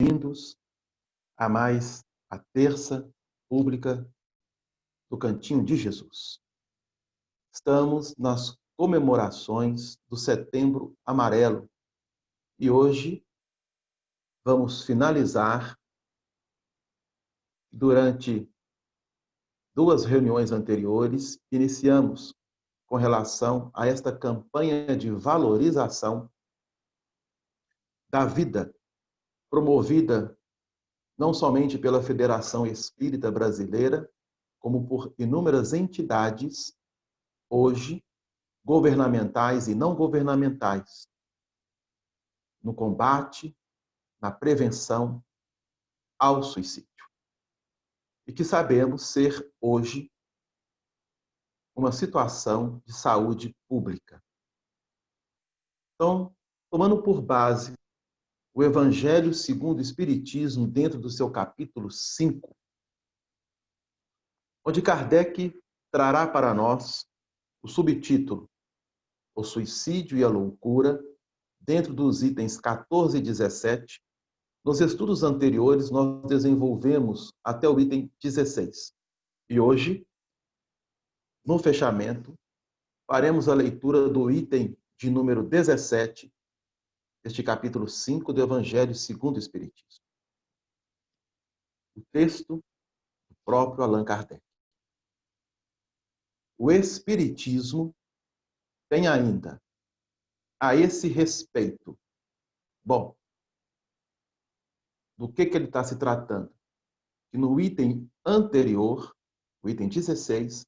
Bem-vindos a mais a terça pública do Cantinho de Jesus. Estamos nas comemorações do Setembro Amarelo e hoje vamos finalizar, durante duas reuniões anteriores, iniciamos com relação a esta campanha de valorização da vida, promovida não somente pela Federação Espírita Brasileira, como por inúmeras entidades, hoje, governamentais e não governamentais, no combate, na prevenção ao suicídio. E que sabemos ser, hoje, uma situação de saúde pública. Então, tomando por base o Evangelho segundo o Espiritismo, dentro do seu capítulo 5, onde Kardec trará para nós o subtítulo O Suicídio e a Loucura, dentro dos itens 14 e 17, nos estudos anteriores nós desenvolvemos até o item 16. E hoje, no fechamento, faremos a leitura do item de número 17, deste capítulo 5 do Evangelho segundo o Espiritismo. O texto do próprio Allan Kardec. O Espiritismo tem ainda, a esse respeito, bom, do que ele está se tratando? Que no item anterior, o item 16,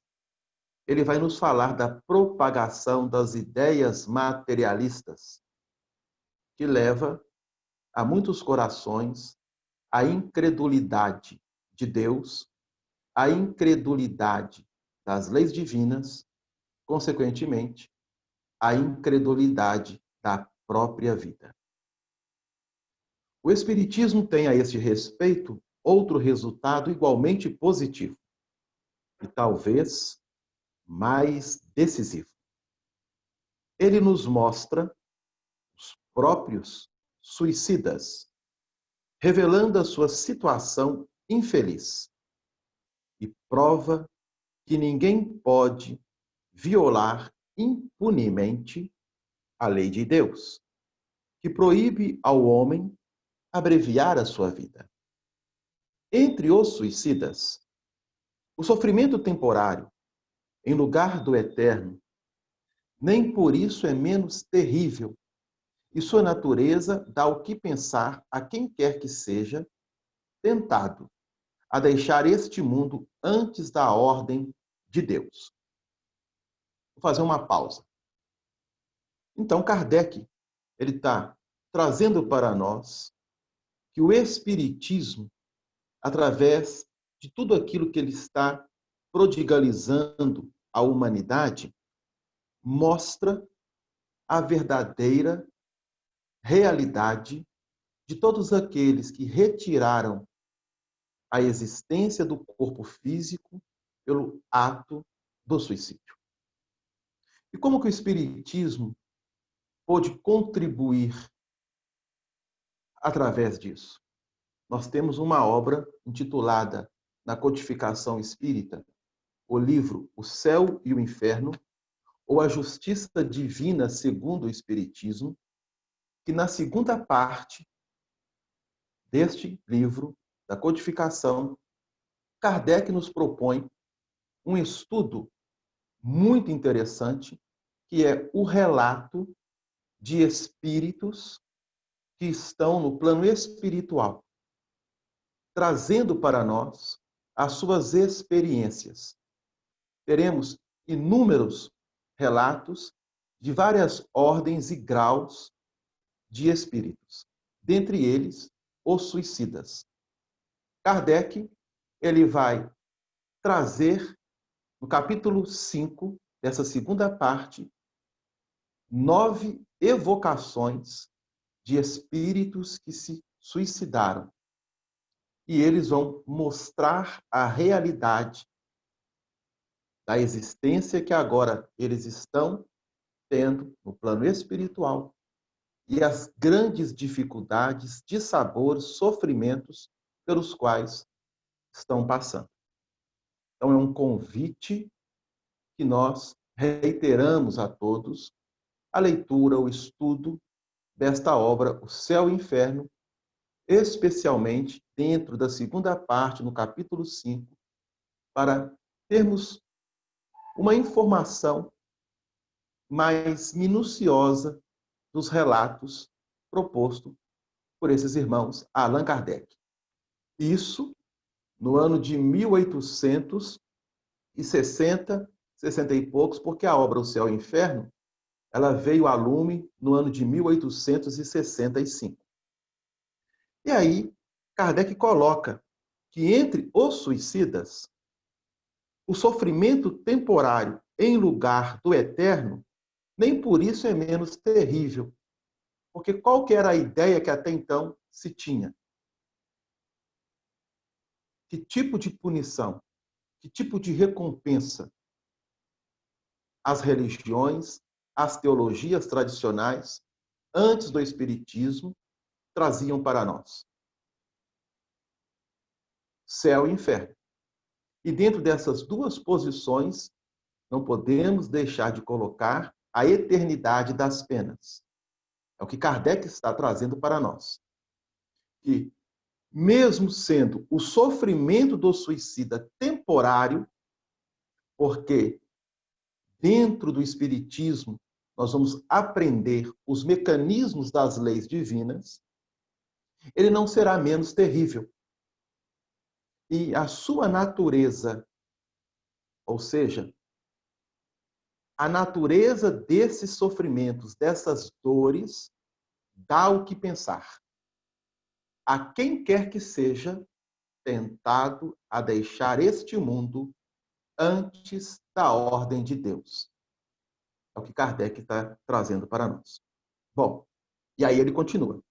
ele vai nos falar da propagação das ideias materialistas, que leva a muitos corações à incredulidade de Deus, à incredulidade das leis divinas, consequentemente, à incredulidade da própria vida. O Espiritismo tem a este respeito outro resultado igualmente positivo e talvez mais decisivo. Ele nos mostra os próprios suicidas, revelando a sua situação infeliz e prova que ninguém pode violar impunemente a lei de Deus, que proíbe ao homem abreviar a sua vida. Entre os suicidas, o sofrimento temporário, em lugar do eterno, nem por isso é menos terrível, e sua natureza dá o que pensar a quem quer que seja tentado a deixar este mundo antes da ordem de Deus. Vou fazer uma pausa. Então, Kardec, ele está trazendo para nós que o Espiritismo, através de tudo aquilo que ele está prodigalizando à humanidade, mostra a verdadeira realidade de todos aqueles que retiraram a existência do corpo físico pelo ato do suicídio. E como que o Espiritismo pôde contribuir através disso? Nós temos uma obra intitulada, na Codificação Espírita, o livro O Céu e o Inferno, ou A Justiça Divina segundo o Espiritismo, que na segunda parte deste livro, da Codificação, Kardec nos propõe um estudo muito interessante, que é o relato de espíritos que estão no plano espiritual, trazendo para nós as suas experiências. Teremos inúmeros relatos de várias ordens e graus de espíritos, dentre eles os suicidas. Kardec, ele vai trazer, no capítulo 5 dessa segunda parte, 9 evocações de espíritos que se suicidaram. E eles vão mostrar a realidade da existência que agora eles estão tendo no plano espiritual e as grandes dificuldades, dissabores, sofrimentos pelos quais estão passando. Então, é um convite que nós reiteramos a todos, a leitura, o estudo desta obra, O Céu e o Inferno, especialmente dentro da segunda parte, no capítulo 5, para termos uma informação mais minuciosa dos relatos propostos por esses irmãos Allan Kardec. Isso no ano de 1860, 60 e poucos, porque a obra O Céu e o Inferno, ela veio a lume no ano de 1865. E aí, Kardec coloca que entre os suicidas, o sofrimento temporário em lugar do eterno, nem por isso é menos terrível. Porque qual que era a ideia que até então se tinha? Que tipo de punição, que tipo de recompensa as religiões, as teologias tradicionais, antes do Espiritismo, traziam para nós? Céu e inferno. E dentro dessas duas posições, não podemos deixar de colocar a eternidade das penas. É o que Kardec está trazendo para nós. Que, mesmo sendo o sofrimento do suicida temporário, porque dentro do Espiritismo nós vamos aprender os mecanismos das leis divinas, ele não será menos terrível. E a sua natureza, ou seja, a natureza desses sofrimentos, dessas dores, dá o que pensar a quem quer que seja tentado a deixar este mundo antes da ordem de Deus. É o que Kardec está trazendo para nós. Bom, e aí ele continua.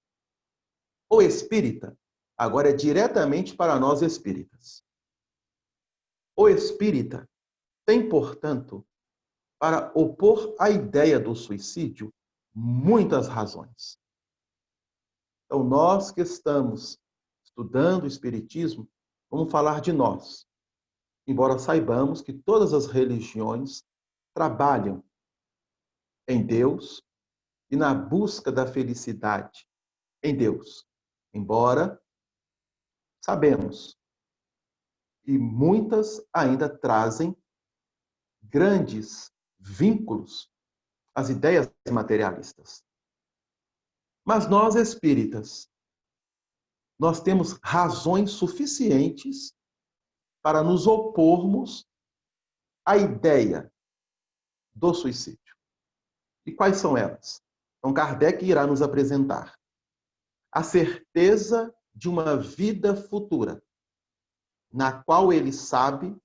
O espírita, agora é diretamente para nós espíritas. O espírita tem, portanto, para opor à ideia do suicídio, muitas razões. Então, nós que estamos estudando o Espiritismo, vamos falar de nós. Embora saibamos que todas as religiões trabalham em Deus e na busca da felicidade em Deus. Embora sabemos que muitas ainda trazem grandes vínculos às ideias materialistas. Mas nós espíritas, nós temos razões suficientes para nos opormos à ideia do suicídio. E quais são elas? Então, Kardec irá nos apresentar a certeza de uma vida futura, na qual ele sabe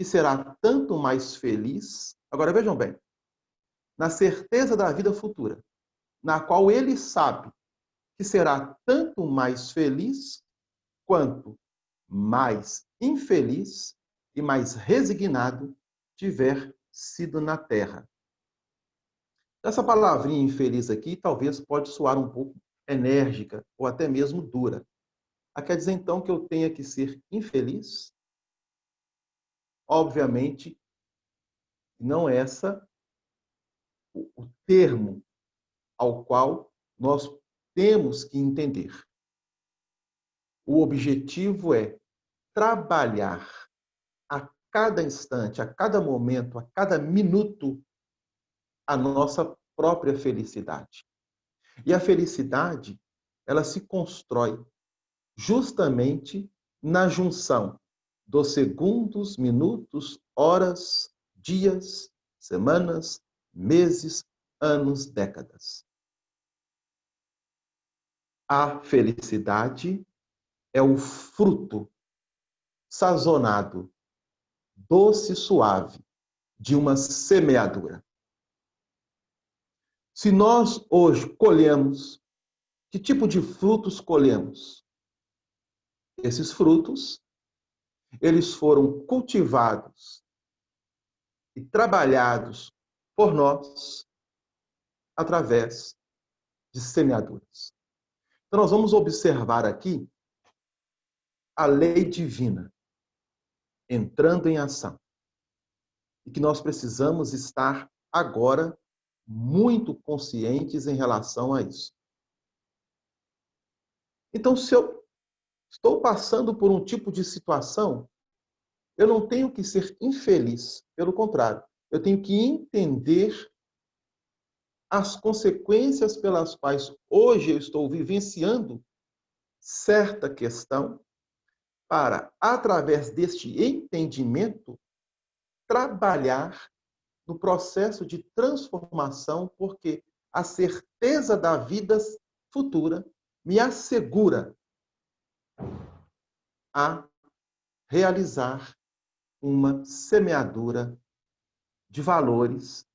que será tanto mais feliz. Agora vejam bem, na certeza da vida futura, na qual ele sabe que será tanto mais feliz quanto mais infeliz e mais resignado tiver sido na terra. Essa palavrinha infeliz aqui talvez pode soar um pouco enérgica ou até mesmo dura. Quer dizer então que eu tenha que ser infeliz? Obviamente, não é essa o termo ao qual nós temos que entender. O objetivo é trabalhar a cada instante, a cada momento, a cada minuto, a nossa própria felicidade. E a felicidade, ela se constrói justamente na junção dos segundos, minutos, horas, dias, semanas, meses, anos, décadas. A felicidade é o fruto sazonado, doce e suave, de uma semeadura. Se nós hoje colhemos, que tipo de frutos colhemos? Esses frutos, eles foram cultivados e trabalhados por nós através de semeaduras. Então, nós vamos observar aqui a lei divina entrando em ação. E que nós precisamos estar agora muito conscientes em relação a isso. Então, se eu estou passando por um tipo de situação, eu não tenho que ser infeliz, pelo contrário, eu tenho que entender as consequências pelas quais hoje eu estou vivenciando certa questão, para, através deste entendimento, trabalhar no processo de transformação, porque a certeza da vida futura me assegura a realizar uma semeadura de valores,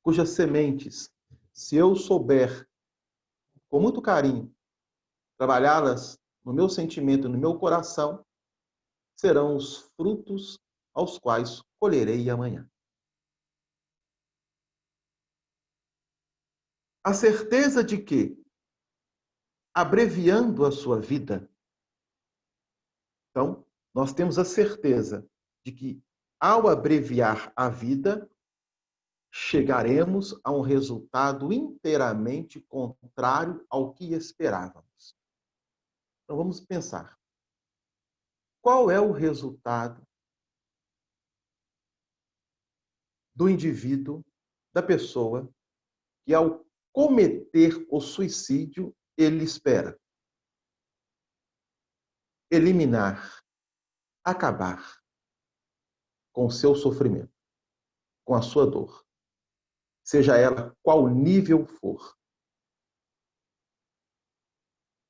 cujas sementes, se eu souber, com muito carinho, trabalhá-las no meu sentimento, no meu coração, serão os frutos aos quais colherei amanhã. A certeza de que, abreviando a sua vida, então, nós temos a certeza de que, ao abreviar a vida, chegaremos a um resultado inteiramente contrário ao que esperávamos. Então, vamos pensar. Qual é o resultado do indivíduo, da pessoa, que ao cometer o suicídio, ele espera? Eliminar, acabar com o seu sofrimento, com a sua dor, seja ela qual nível for.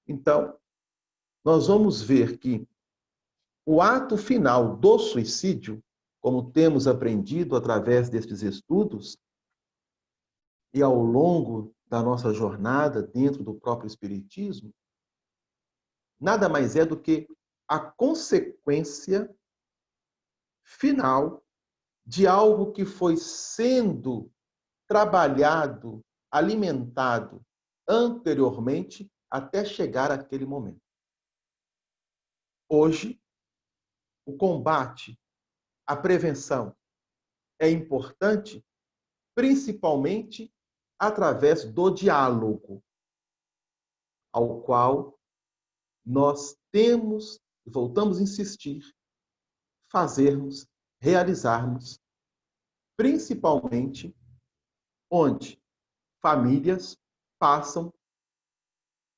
Então, nós vamos ver que o ato final do suicídio, como temos aprendido através destes estudos e ao longo da nossa jornada dentro do próprio Espiritismo, nada mais é do que a consequência final de algo que foi sendo trabalhado, alimentado anteriormente até chegar àquele momento. Hoje, o combate, a prevenção é importante, principalmente através do diálogo, ao qual nós temos, voltamos a insistir, fazermos, realizarmos, principalmente onde famílias passam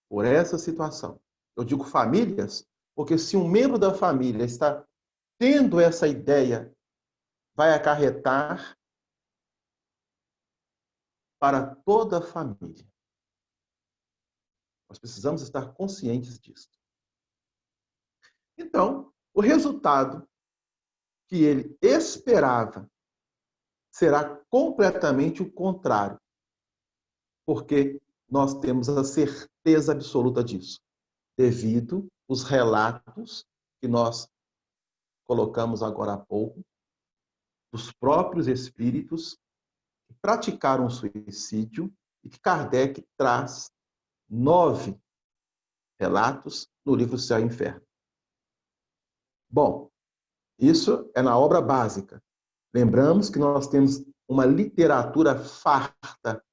por essa situação. Eu digo famílias, porque se um membro da família está tendo essa ideia, vai acarretar para toda a família. Nós precisamos estar conscientes disso. Então, o resultado que ele esperava será completamente o contrário, porque nós temos a certeza absoluta disso, devido aos relatos que nós colocamos agora há pouco, dos próprios espíritos que praticaram suicídio e que Kardec traz 9 relatos no livro Céu e Inferno. Bom, isso é na obra básica. Lembramos que nós temos uma literatura farta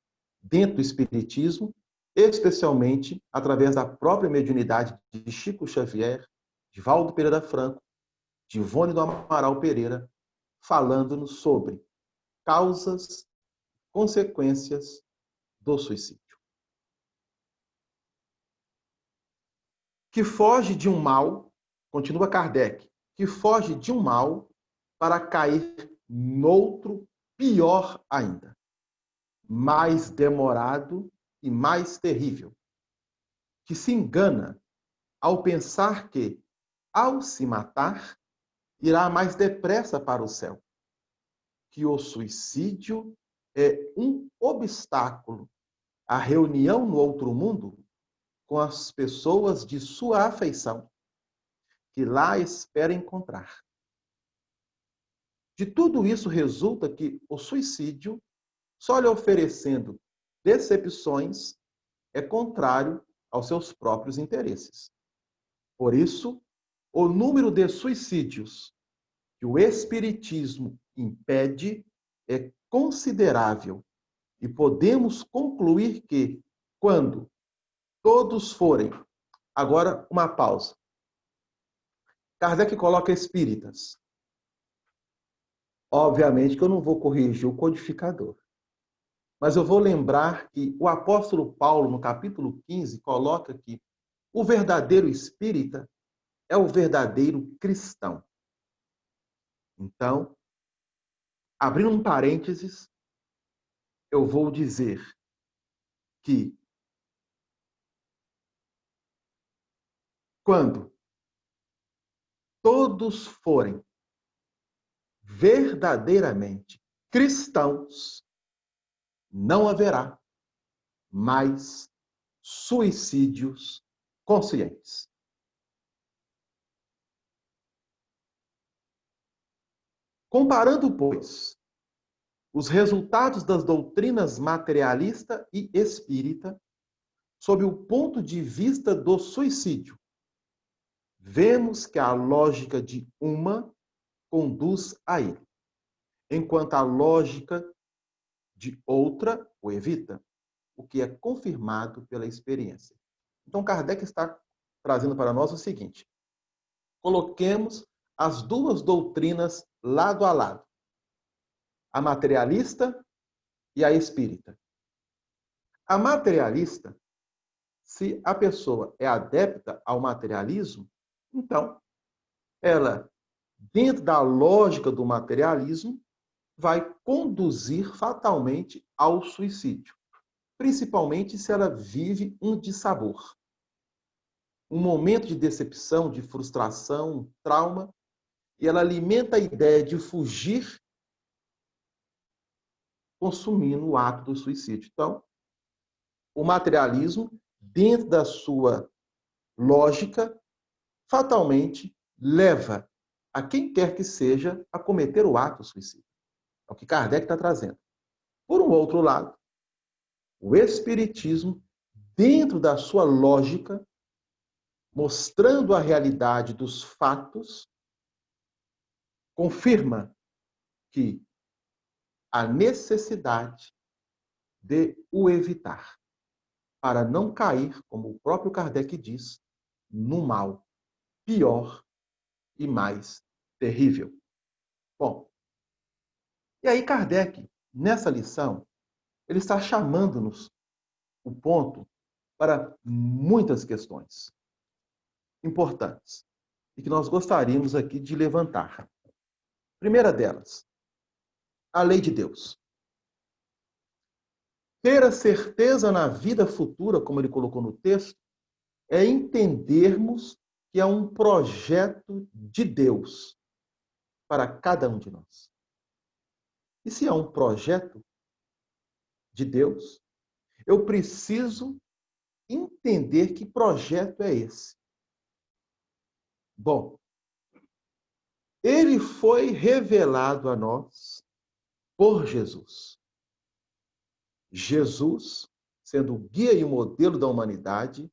dentro do Espiritismo, especialmente através da própria mediunidade de Chico Xavier, de Valdo Pereira Franco, de Ivone do Amaral Pereira, falando-nos sobre causas, consequências do suicídio. Que foge de um mal, continua Kardec, que foge de um mal para cair noutro pior ainda, mais demorado e mais terrível, que se engana ao pensar que, ao se matar, irá mais depressa para o céu, que o suicídio é um obstáculo à reunião no outro mundo com as pessoas de sua afeição, que lá espera encontrar. De tudo isso resulta que o suicídio, só lhe oferecendo decepções, é contrário aos seus próprios interesses. Por isso, o número de suicídios que o Espiritismo impede é considerável e podemos concluir que, quando todos forem... Agora, uma pausa. Kardec coloca espíritas. Obviamente que eu não vou corrigir o codificador. Mas eu vou lembrar que o apóstolo Paulo, no capítulo 15, coloca que o verdadeiro espírita é o verdadeiro cristão. Então, abrindo um parênteses, eu vou dizer que quando todos forem verdadeiramente cristãos, não haverá mais suicídios conscientes. Comparando, pois, os resultados das doutrinas materialista e espírita sob o ponto de vista do suicídio, vemos que a lógica de uma conduz a ele, enquanto a lógica de outra o evita, o que é confirmado pela experiência. Então, Kardec está trazendo para nós o seguinte: coloquemos as duas doutrinas lado a lado, a materialista e a espírita. A materialista, se a pessoa é adepta ao materialismo, então ela, dentro da lógica do materialismo, vai conduzir fatalmente ao suicídio, principalmente se ela vive um dissabor, um momento de decepção, de frustração, trauma, e ela alimenta a ideia de fugir, consumindo o ato do suicídio. Então, o materialismo, dentro da sua lógica, fatalmente leva a quem quer que seja a cometer o ato suicida. É o que Kardec está trazendo. Por um outro lado, o Espiritismo, dentro da sua lógica, mostrando a realidade dos fatos, confirma que há necessidade de o evitar, para não cair, como o próprio Kardec diz, no mal pior e mais terrível. Bom, e aí Kardec, nessa lição, ele está chamando-nos o ponto para muitas questões importantes e que nós gostaríamos aqui de levantar. Primeira delas, a lei de Deus. Ter a certeza na vida futura, como ele colocou no texto, é entendermos que é um projeto de Deus para cada um de nós. E se é um projeto de Deus, eu preciso entender que projeto é esse. Bom, ele foi revelado a nós por Jesus. Jesus, sendo o guia e o modelo da humanidade,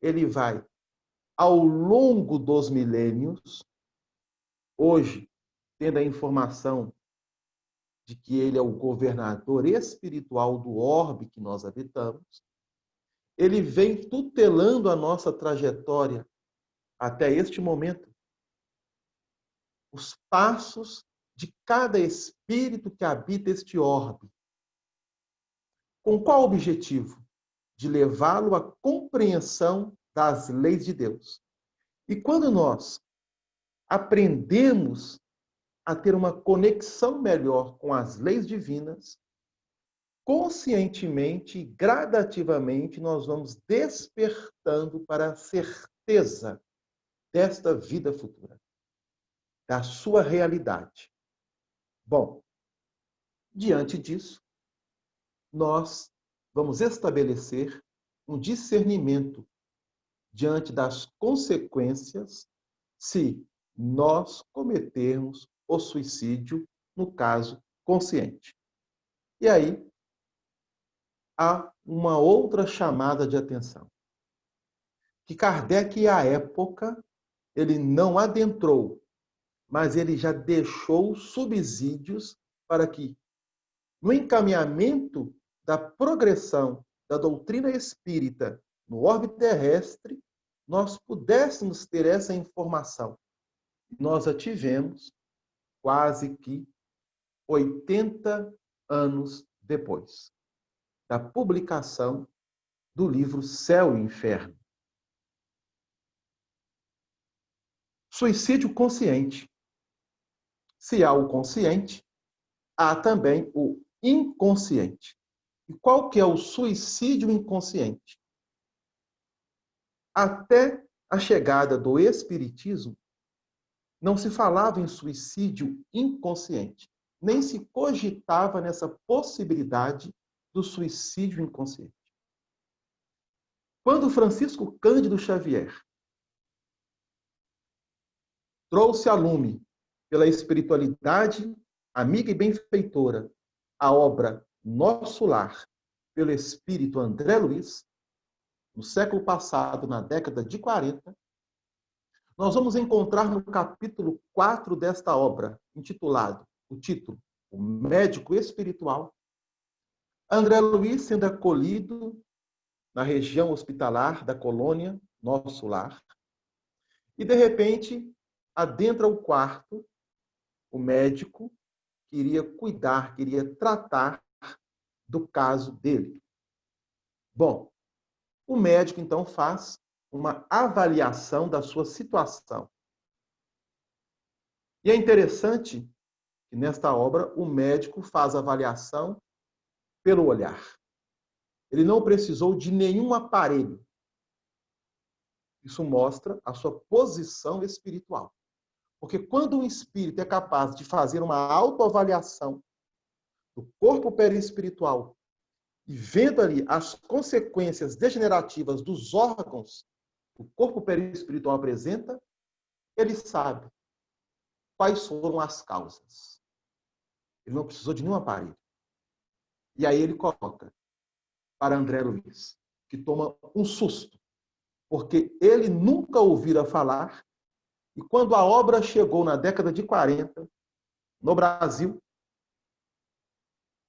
ele vai, ao longo dos milênios, hoje, tendo a informação de que ele é o governador espiritual do orbe que nós habitamos, ele vem tutelando a nossa trajetória até este momento. Os passos de cada espírito que habita este orbe. Com qual objetivo? De levá-lo à compreensão das leis de Deus. E quando nós aprendemos a ter uma conexão melhor com as leis divinas, conscientemente e gradativamente nós vamos despertando para a certeza desta vida futura, da sua realidade. Bom, diante disso, nós vamos estabelecer um discernimento diante das consequências se nós cometermos o suicídio, no caso consciente. E aí, há uma outra chamada de atenção. Que Kardec, à época, ele não adentrou, mas ele já deixou subsídios para que, no encaminhamento da progressão da doutrina espírita no orbe terrestre, nós pudéssemos ter essa informação. Nós a tivemos quase que 80 anos depois da publicação do livro Céu e Inferno. Suicídio consciente. Se há o consciente, há também o inconsciente. E qual que é o suicídio inconsciente? Até a chegada do Espiritismo, não se falava em suicídio inconsciente, nem se cogitava nessa possibilidade do suicídio inconsciente. Quando Francisco Cândido Xavier trouxe a lume, pela espiritualidade amiga e benfeitora, a obra Nosso Lar, pelo espírito André Luiz, no século passado, na década de 40, nós vamos encontrar no capítulo 4 desta obra, intitulado, o título, O Médico Espiritual, André Luiz sendo acolhido na região hospitalar da colônia Nosso Lar, e de repente adentra o quarto o médico queria cuidar, queria tratar do caso dele. Bom, o médico então faz uma avaliação da sua situação. E é interessante que nesta obra o médico faz a avaliação pelo olhar. Ele não precisou de nenhum aparelho. Isso mostra a sua posição espiritual. Porque quando um espírito é capaz de fazer uma autoavaliação do corpo perispiritual e vendo ali as consequências degenerativas dos órgãos que o corpo perispiritual apresenta, ele sabe quais foram as causas. Ele não precisou de nenhum aparelho. E aí ele coloca para André Luiz, que toma um susto, porque ele nunca ouvira falar, e quando a obra chegou na década de 40, no Brasil,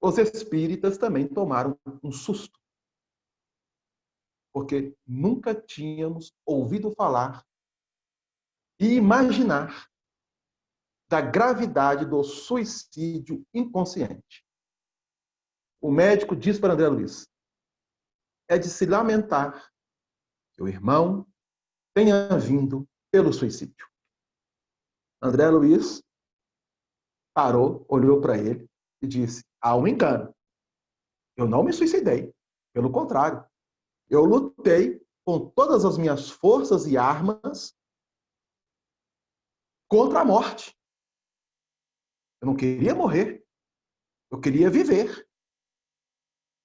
os espíritas também tomaram um susto, porque nunca tínhamos ouvido falar e imaginar da gravidade do suicídio inconsciente. O médico diz para André Luiz, é de se lamentar que o irmão tenha vindo pelo suicídio. André Luiz parou, olhou para ele e disse, há um engano. Eu não me suicidei. Pelo contrário, eu lutei com todas as minhas forças e armas contra a morte. Eu não queria morrer. Eu queria viver.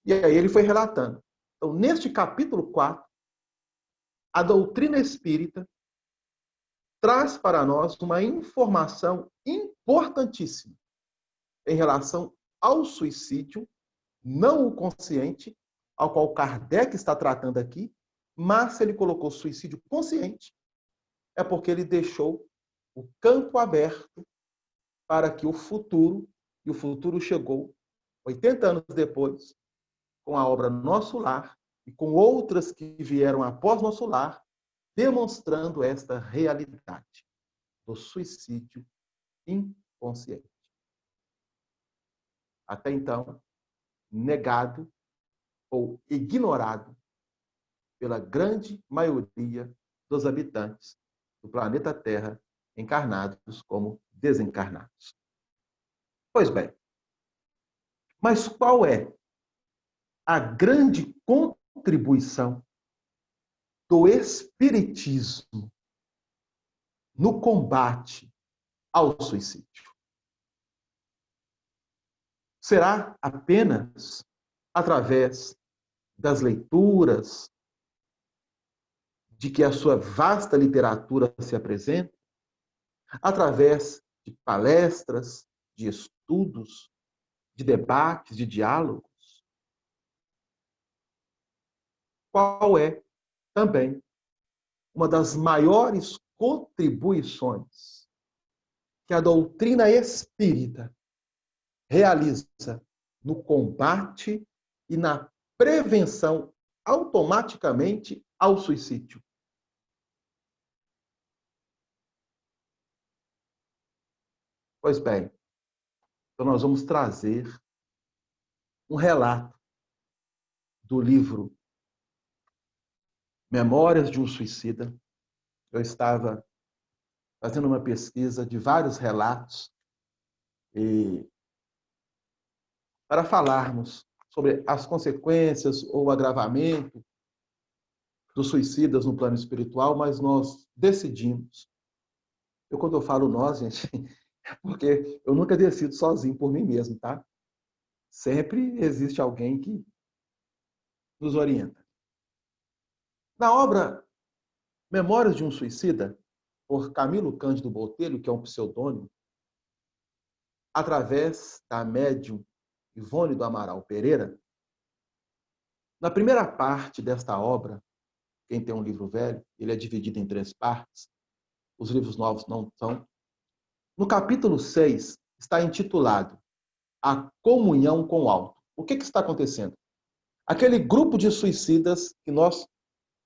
E aí ele foi relatando. Então, neste capítulo 4, a doutrina espírita traz para nós uma informação importantíssima em relação ao suicídio, não o consciente, ao qual Kardec está tratando aqui, mas se ele colocou suicídio consciente, é porque ele deixou o campo aberto para que o futuro, e o futuro chegou 80 anos depois, com a obra Nosso Lar, e com outras que vieram após Nosso Lar, demonstrando esta realidade do suicídio inconsciente. Até então, negado ou ignorado pela grande maioria dos habitantes do planeta Terra, encarnados como desencarnados. Pois bem, mas qual é a grande contribuição do Espiritismo no combate ao suicídio? Será apenas através das leituras, de que a sua vasta literatura se apresenta, através de palestras, de estudos, de debates, de diálogos? qual é também uma das maiores contribuições que a doutrina espírita realiza no combate e na prevenção automaticamente ao suicídio. Pois bem, então nós vamos trazer um relato do livro Memórias de um Suicida. Eu estava fazendo uma pesquisa de vários relatos para falarmos sobre as consequências ou o agravamento dos suicidas no plano espiritual, mas nós decidimos. Quando eu falo nós, gente, é porque eu nunca decido sozinho por mim mesmo, tá? Sempre existe alguém que nos orienta. Na obra Memórias de um Suicida, por Camilo Cândido Botelho, que é um pseudônimo, através da médium Ivone do Amaral Pereira, na primeira parte desta obra, quem tem um livro velho, ele é dividido em 3 partes, os livros novos não são. No capítulo 6, está intitulado A Comunhão com o Alto. O que está acontecendo? Aquele grupo de suicidas que nós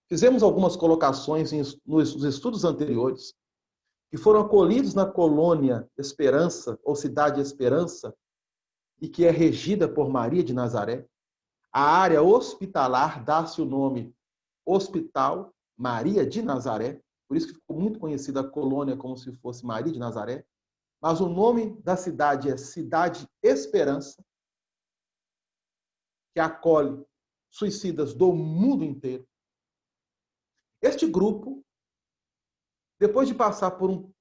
fizemos algumas colocações nos estudos anteriores, que foram acolhidos na colônia Esperança, ou Cidade Esperança, e que é regida por Maria de Nazaré. A área hospitalar dá-se o nome Hospital Maria de Nazaré, por isso que ficou muito conhecida a colônia como se fosse Maria de Nazaré, mas o nome da cidade é Cidade Esperança, que acolhe suicidas do mundo inteiro. Este grupo, depois de passar por um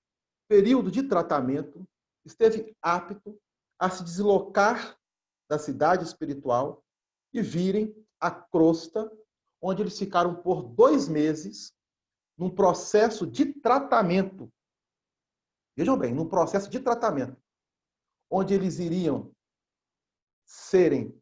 período de tratamento, esteve apto a se deslocar da cidade espiritual e virem a crosta, onde eles ficaram por 2 meses num processo de tratamento. Vejam bem, num processo de tratamento, onde eles iriam serem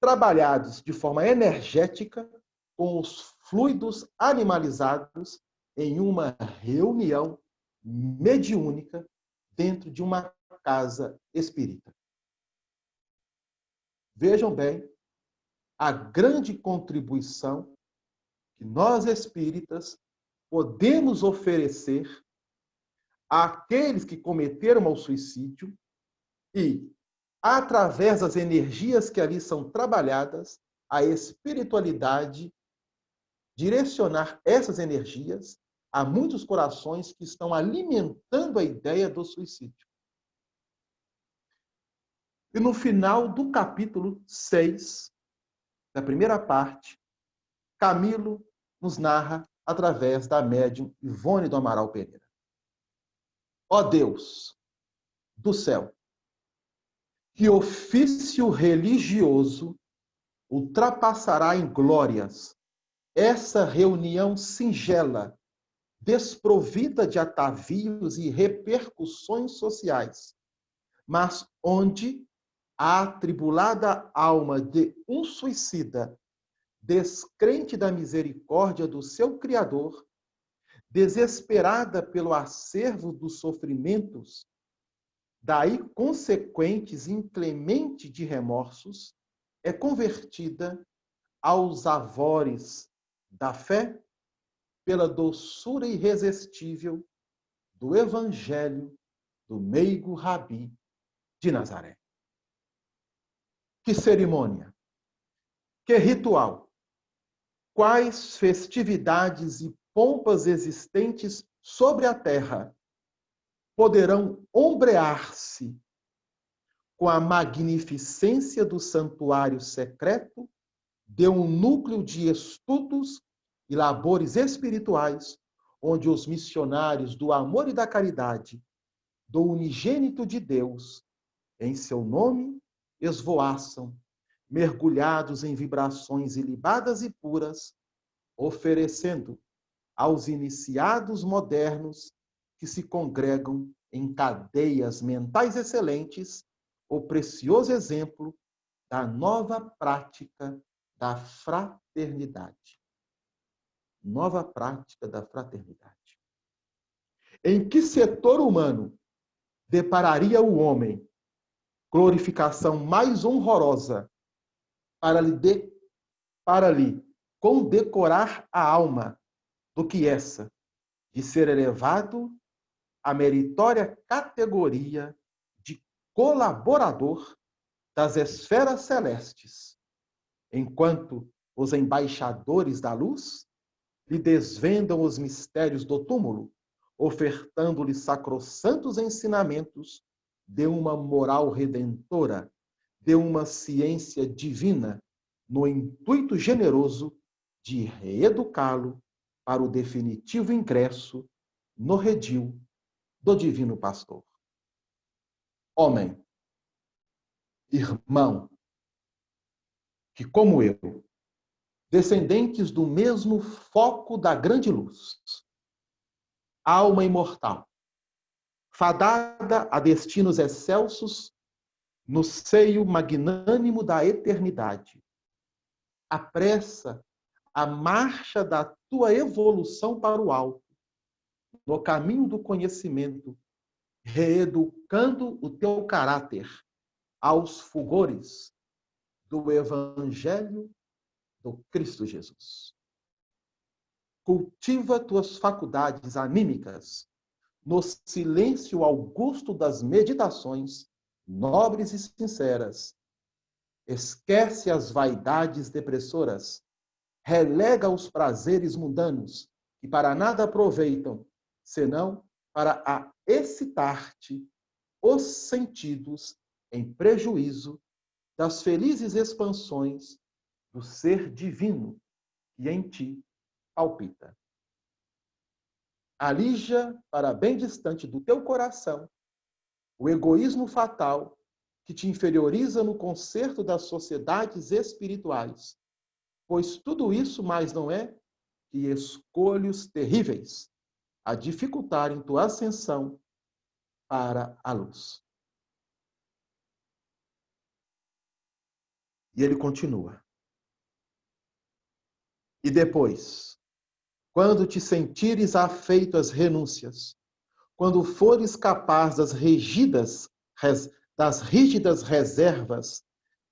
trabalhados de forma energética com os fluidos animalizados em uma reunião mediúnica dentro de uma casa espírita. Vejam bem a grande contribuição que nós espíritas podemos oferecer àqueles que cometeram o suicídio e, através das energias que ali são trabalhadas, a espiritualidade direcionar essas energias a muitos corações que estão alimentando a ideia do suicídio. E no final do capítulo 6, da primeira parte, Camilo nos narra através da médium Ivone do Amaral Pereira. Ó Deus do céu, que ofício religioso ultrapassará em glórias essa reunião singela, desprovida de atavios e repercussões sociais, mas onde a atribulada alma de um suicida, descrente da misericórdia do seu Criador, desesperada pelo acervo dos sofrimentos, daí consequentes e inclemente de remorsos, é convertida aos avores da fé pela doçura irresistível do Evangelho do meigo Rabi de Nazaré. Que cerimônia, que ritual, quais festividades e pompas existentes sobre a terra poderão ombrear-se com a magnificência do santuário secreto de um núcleo de estudos e labores espirituais, onde os missionários do amor e da caridade, do unigênito de Deus, em seu nome, esvoaçam, mergulhados em vibrações ilibadas e puras, oferecendo aos iniciados modernos que se congregam em cadeias mentais excelentes o precioso exemplo da nova prática da fraternidade. fraternidade. Nova prática da fraternidade. Em que setor humano depararia o homem glorificação mais honrosa para lhe condecorar a alma do que essa, de ser elevado à meritória categoria de colaborador das esferas celestes, enquanto os embaixadores da luz lhe desvendam os mistérios do túmulo, ofertando-lhe sacrossantos ensinamentos de uma moral redentora, de uma ciência divina, no intuito generoso de reeducá-lo para o definitivo ingresso no redil do Divino Pastor. Homem, irmão, que como eu, descendentes do mesmo foco da grande luz, alma imortal, fadada a destinos excelsos no seio magnânimo da eternidade, apressa a marcha da tua evolução para o alto, no caminho do conhecimento, reeducando o teu caráter aos fulgores do Evangelho do Cristo Jesus. Cultiva tuas faculdades anímicas no silêncio augusto das meditações nobres e sinceras. Esquece as vaidades depressoras, relega os prazeres mundanos que para nada aproveitam, senão para excitar-te os sentidos em prejuízo das felizes expansões do ser divino que em ti palpita. Alija para bem distante do teu coração o egoísmo fatal que te inferioriza no concerto das sociedades espirituais, pois tudo isso mais não é que escolhos terríveis a dificultarem tua ascensão para a luz. E ele continua. E depois, quando te sentires afeito às renúncias, quando fores capaz das rígidas reservas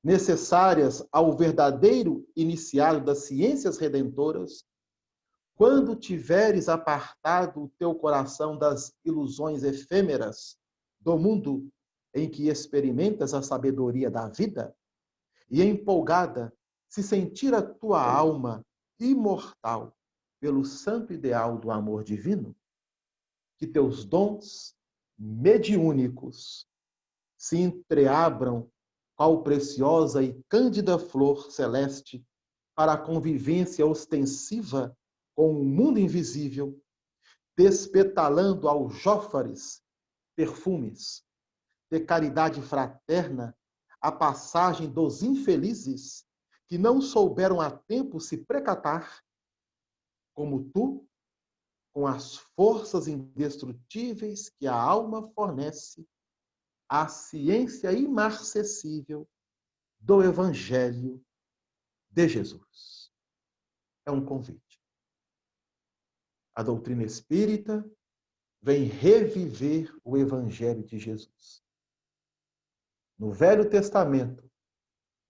necessárias ao verdadeiro iniciado das ciências redentoras, quando tiveres apartado o teu coração das ilusões efêmeras do mundo em que experimentas a sabedoria da vida, e empolgada se sentir a tua alma imortal pelo santo ideal do amor divino, que teus dons mediúnicos se entreabram qual preciosa e cândida flor celeste para a convivência ostensiva com o mundo invisível, despetalando aos jófares perfumes de caridade fraterna a passagem dos infelizes que não souberam a tempo se precatar, como tu, com as forças indestrutíveis que a alma fornece, a ciência imarcessível do Evangelho de Jesus. É um convite. A doutrina espírita vem reviver o Evangelho de Jesus. No Velho Testamento,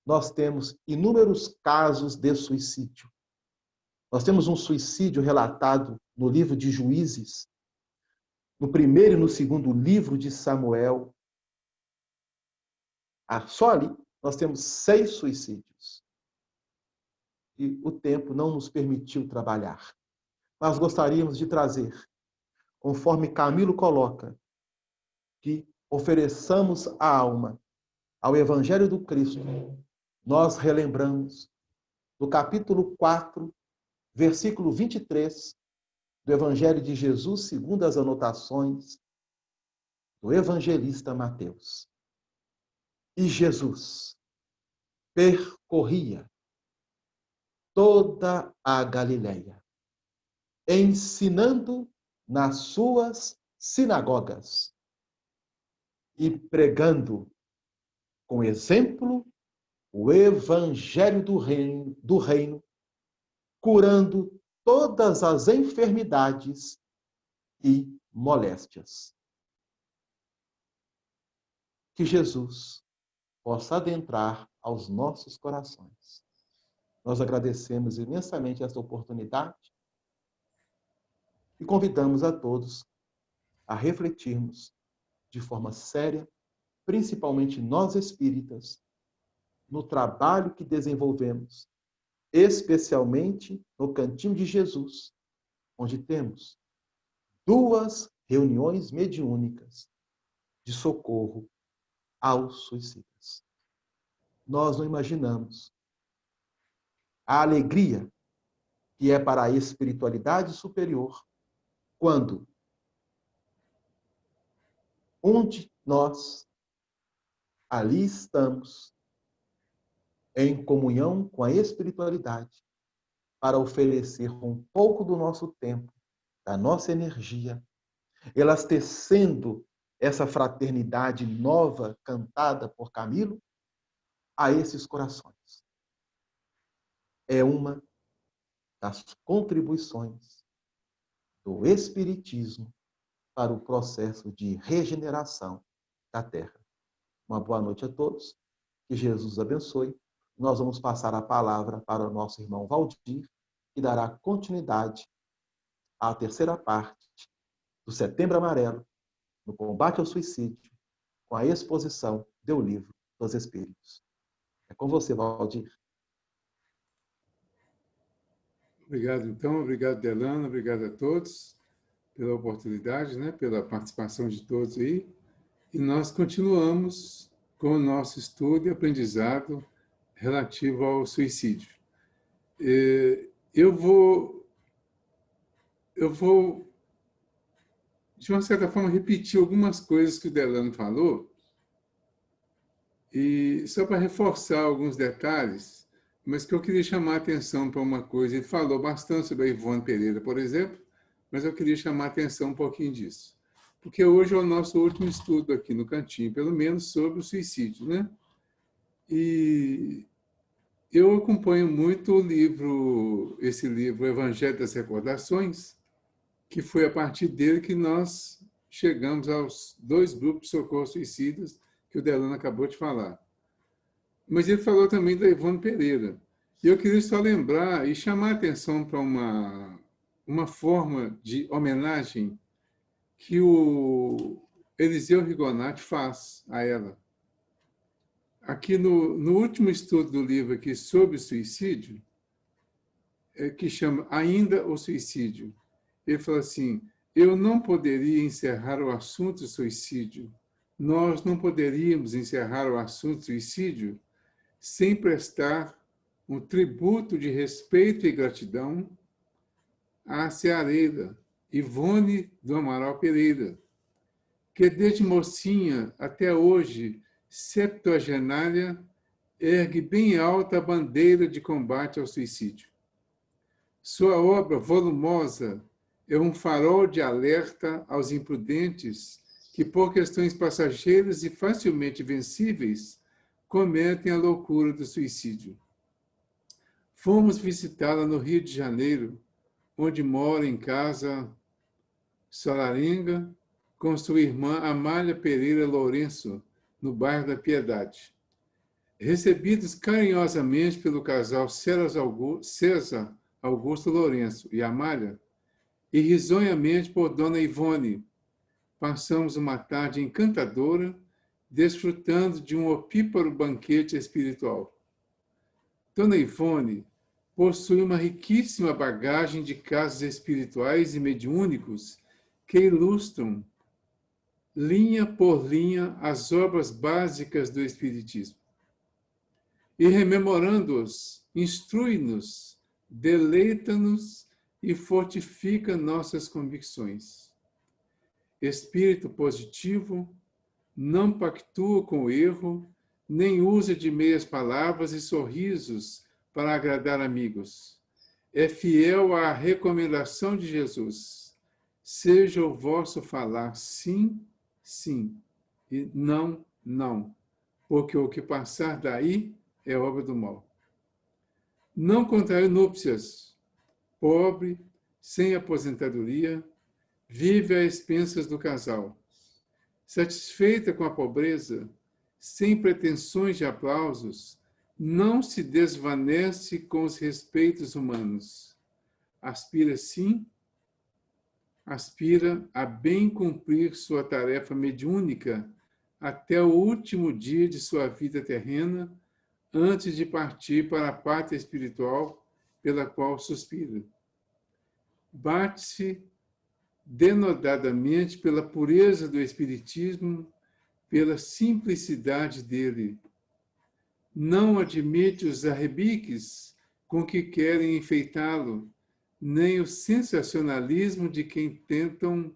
nós temos inúmeros casos de suicídio. Nós temos um suicídio relatado no livro de Juízes, no primeiro e no segundo livro de Samuel. Só ali nós temos 6 suicídios. E o tempo não nos permitiu trabalhar. Nós gostaríamos de trazer, conforme Camilo coloca, que ofereçamos a alma ao Evangelho do Cristo. Nós relembramos do capítulo 4, versículo 23, do Evangelho de Jesus, segundo as anotações do evangelista Mateus. E Jesus percorria toda a Galileia, ensinando nas suas sinagogas e pregando com exemplo o evangelho do reino curando todas as enfermidades e moléstias. Que Jesus possa adentrar aos nossos corações. Nós agradecemos imensamente esta oportunidade e convidamos a todos a refletirmos de forma séria, principalmente nós espíritas, no trabalho que desenvolvemos, especialmente no Cantinho de Jesus, onde temos 2 reuniões mediúnicas de socorro aos suicidas. Nós não imaginamos a alegria que é para a espiritualidade superior quando onde nós ali estamos em comunhão com a espiritualidade para oferecer um pouco do nosso tempo, da nossa energia, elastecendo essa fraternidade nova cantada por Camilo a esses corações. É uma das contribuições do Espiritismo para o processo de regeneração da Terra. Uma boa noite a todos, que Jesus abençoe. Nós vamos passar a palavra para o nosso irmão Valdir, que dará continuidade à terceira parte do Setembro Amarelo, no combate ao suicídio, com a exposição do Livro dos Espíritos. É com você, Valdir. Obrigado, então. Obrigado, Delano. Obrigado a todos pela oportunidade, né? Pela participação de todos aí. E nós continuamos com o nosso estudo e aprendizado relativo ao suicídio. Eu vou, de uma certa forma, repetir algumas coisas que o Delano falou, e só para reforçar alguns detalhes, mas que eu queria chamar a atenção para uma coisa. Ele falou bastante sobre a Ivone Pereira, por exemplo, mas eu queria chamar a atenção um pouquinho disso. Porque hoje é o nosso último estudo aqui no Cantinho, pelo menos sobre o suicídio, né? E eu acompanho muito esse livro, Evangelho das Recordações, que foi a partir dele que nós chegamos aos 2 grupos de socorro suicidas que o Delano acabou de falar. Mas ele falou também da Ivone Pereira. E eu queria só lembrar e chamar a atenção para uma forma de homenagem que o Eliseu Rigonati faz a ela. Aqui no último estudo do livro aqui sobre suicídio, que chama Ainda o Suicídio, ele fala assim: eu não poderia encerrar o assunto suicídio, nós não poderíamos encerrar o assunto suicídio sem prestar um tributo de respeito e gratidão à ceareira Ivone do Amaral Pereira, que desde mocinha até hoje, septuagenária, ergue bem alta a bandeira de combate ao suicídio. Sua obra volumosa é um farol de alerta aos imprudentes que, por questões passageiras e facilmente vencíveis, cometem a loucura do suicídio. Fomos visitá-la no Rio de Janeiro, onde mora em casa Solarenga, com sua irmã Amália Pereira Lourenço, no bairro da Piedade. Recebidos carinhosamente pelo casal César Augusto Lourenço e Amália, e risonhamente por Dona Ivone, passamos uma tarde encantadora, desfrutando de um opíparo banquete espiritual. Dona Ivone possui uma riquíssima bagagem de casos espirituais e mediúnicos que ilustram, linha por linha, as obras básicas do Espiritismo. E rememorando-os, instrui-nos, deleita-nos e fortifica nossas convicções. Espírito positivo, não pactua com o erro, nem usa de meias palavras e sorrisos para agradar amigos. É fiel à recomendação de Jesus. Seja o vosso falar sim, sim, e não, não, porque o que passar daí é obra do mal. Não contraiu núpcias, pobre, sem aposentadoria, vive às expensas do casal. Satisfeita com a pobreza, sem pretensões de aplausos, não se desvanece com os respeitos humanos. Aspira, sim, aspira a bem cumprir sua tarefa mediúnica até o último dia de sua vida terrena, antes de partir para a pátria espiritual pela qual suspira. Bate-se denodadamente pela pureza do Espiritismo, pela simplicidade dele. Não admite os arrebiques com que querem enfeitá-lo, nem o sensacionalismo de quem tentam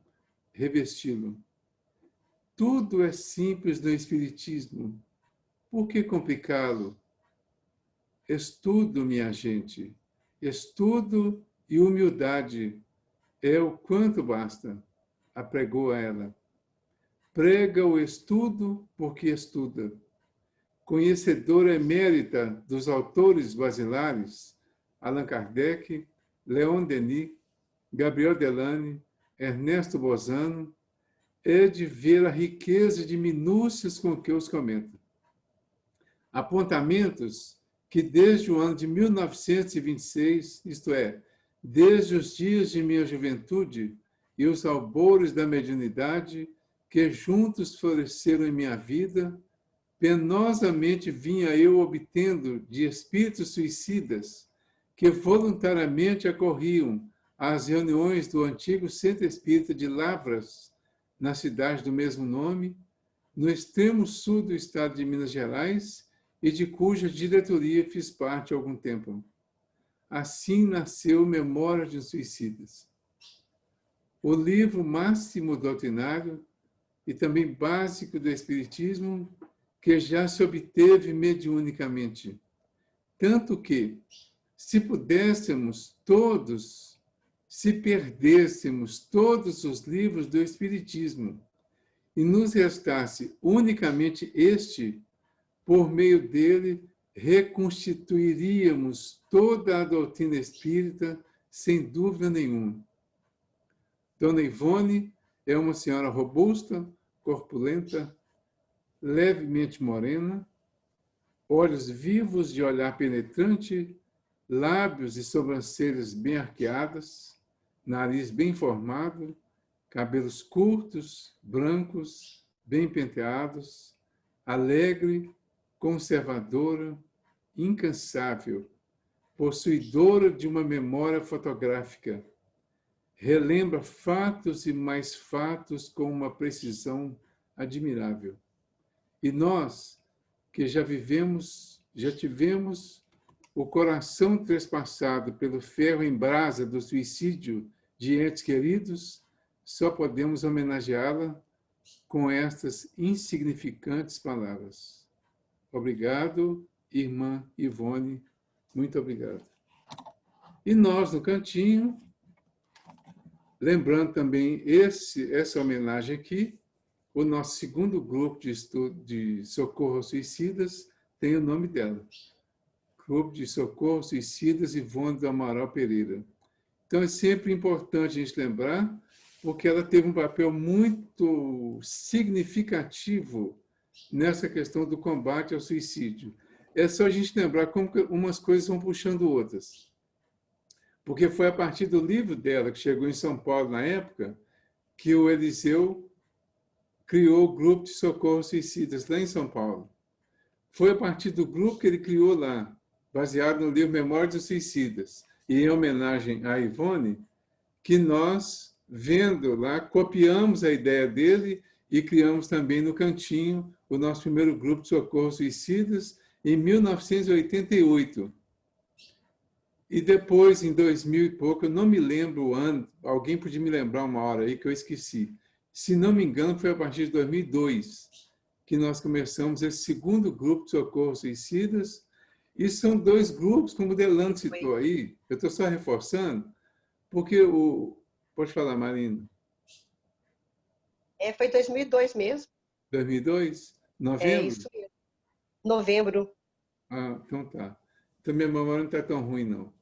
revesti-lo. Tudo é simples no Espiritismo. Por que complicá-lo? Estudo, minha gente. Estudo e humildade é o quanto basta, apregou ela. Prega o estudo porque estuda. Conhecedora emérita dos autores basilares, Allan Kardec, Leon Denis, Gabriel Delane, Ernesto Bozano, é de ver a riqueza de minúcias com que os comenta. Apontamentos que desde o ano de 1926, isto é, desde os dias de minha juventude e os albores da mediunidade que juntos floresceram em minha vida, penosamente vinha eu obtendo de espíritos suicidas que voluntariamente acorriam às reuniões do antigo Centro Espírita de Lavras, na cidade do mesmo nome, no extremo sul do estado de Minas Gerais, e de cuja diretoria fiz parte há algum tempo. Assim nasceu Memórias de Suicidas. O livro máximo doutrinário e também básico do Espiritismo, que já se obteve mediunicamente. Tanto que, se pudéssemos todos, se perdêssemos todos os livros do Espiritismo e nos restasse unicamente este, por meio dele, reconstituiríamos toda a doutrina espírita, sem dúvida nenhuma. Dona Ivone é uma senhora robusta, corpulenta, levemente morena, olhos vivos de olhar penetrante, lábios e sobrancelhas bem arqueadas, nariz bem formado, cabelos curtos, brancos, bem penteados, alegre, conservadora, incansável, possuidora de uma memória fotográfica. Relembra fatos e mais fatos com uma precisão admirável. E nós, que já tivemos o coração trespassado pelo ferro em brasa do suicídio de entes queridos, só podemos homenageá-la com estas insignificantes palavras. Obrigado, irmã Ivone, muito obrigado. E nós, no cantinho, lembrando também essa homenagem aqui, o nosso segundo grupo de estudo de socorro aos suicidas tem o nome dela. Grupo de Socorro aos Suicidas Ivone do Amaral Pereira. Então, é sempre importante a gente lembrar, porque ela teve um papel muito significativo nessa questão do combate ao suicídio. É só a gente lembrar como umas coisas vão puxando outras. Porque foi a partir do livro dela, que chegou em São Paulo na época, que o Eliseu criou o Grupo de Socorro aos Suicidas, lá em São Paulo. Foi a partir do grupo que ele criou lá, baseado no livro Memórias dos Suicidas, e em homenagem a Ivone, que nós, vendo lá, copiamos a ideia dele e criamos também no Cantinho o nosso primeiro grupo de socorro aos suicidas em 1988. E depois, em 2000 e pouco, eu não me lembro o ano, alguém podia me lembrar uma hora aí que eu esqueci. Se não me engano, foi a partir de 2002 que nós começamos esse segundo grupo de socorro aos suicidas. E são dois grupos, como o Delano citou aí, eu estou só reforçando, porque o... Pode falar, Marina. Foi 2002 mesmo. 2002? Novembro? É isso mesmo. Novembro. Ah, então tá. Então minha memória não está tão ruim, não.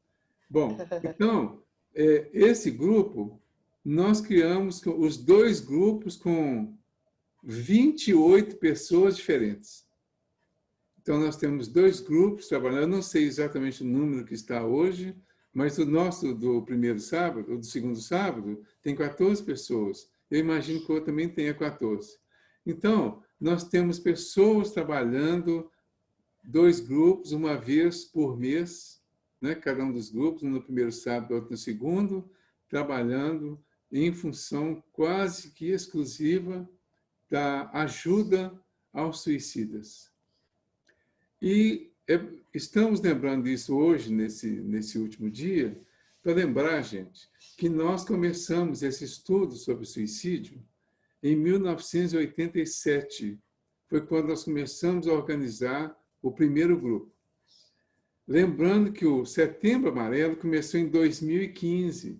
Bom, então, esse grupo, nós criamos os dois grupos com 28 pessoas diferentes. Então, nós temos dois grupos trabalhando. Eu não sei exatamente o número que está hoje, mas o nosso do primeiro sábado, ou do segundo sábado, tem 14 pessoas. Eu imagino que o outro também tenha 14. Então, nós temos pessoas trabalhando, dois grupos, uma vez por mês, né? Cada um dos grupos, um no primeiro sábado, outro no segundo, trabalhando em função quase que exclusiva da ajuda aos suicidas. E estamos lembrando disso hoje, nesse último dia, para lembrar, gente, que nós começamos esse estudo sobre suicídio em 1987. Foi quando nós começamos a organizar o primeiro grupo. Lembrando que o Setembro Amarelo começou em 2015.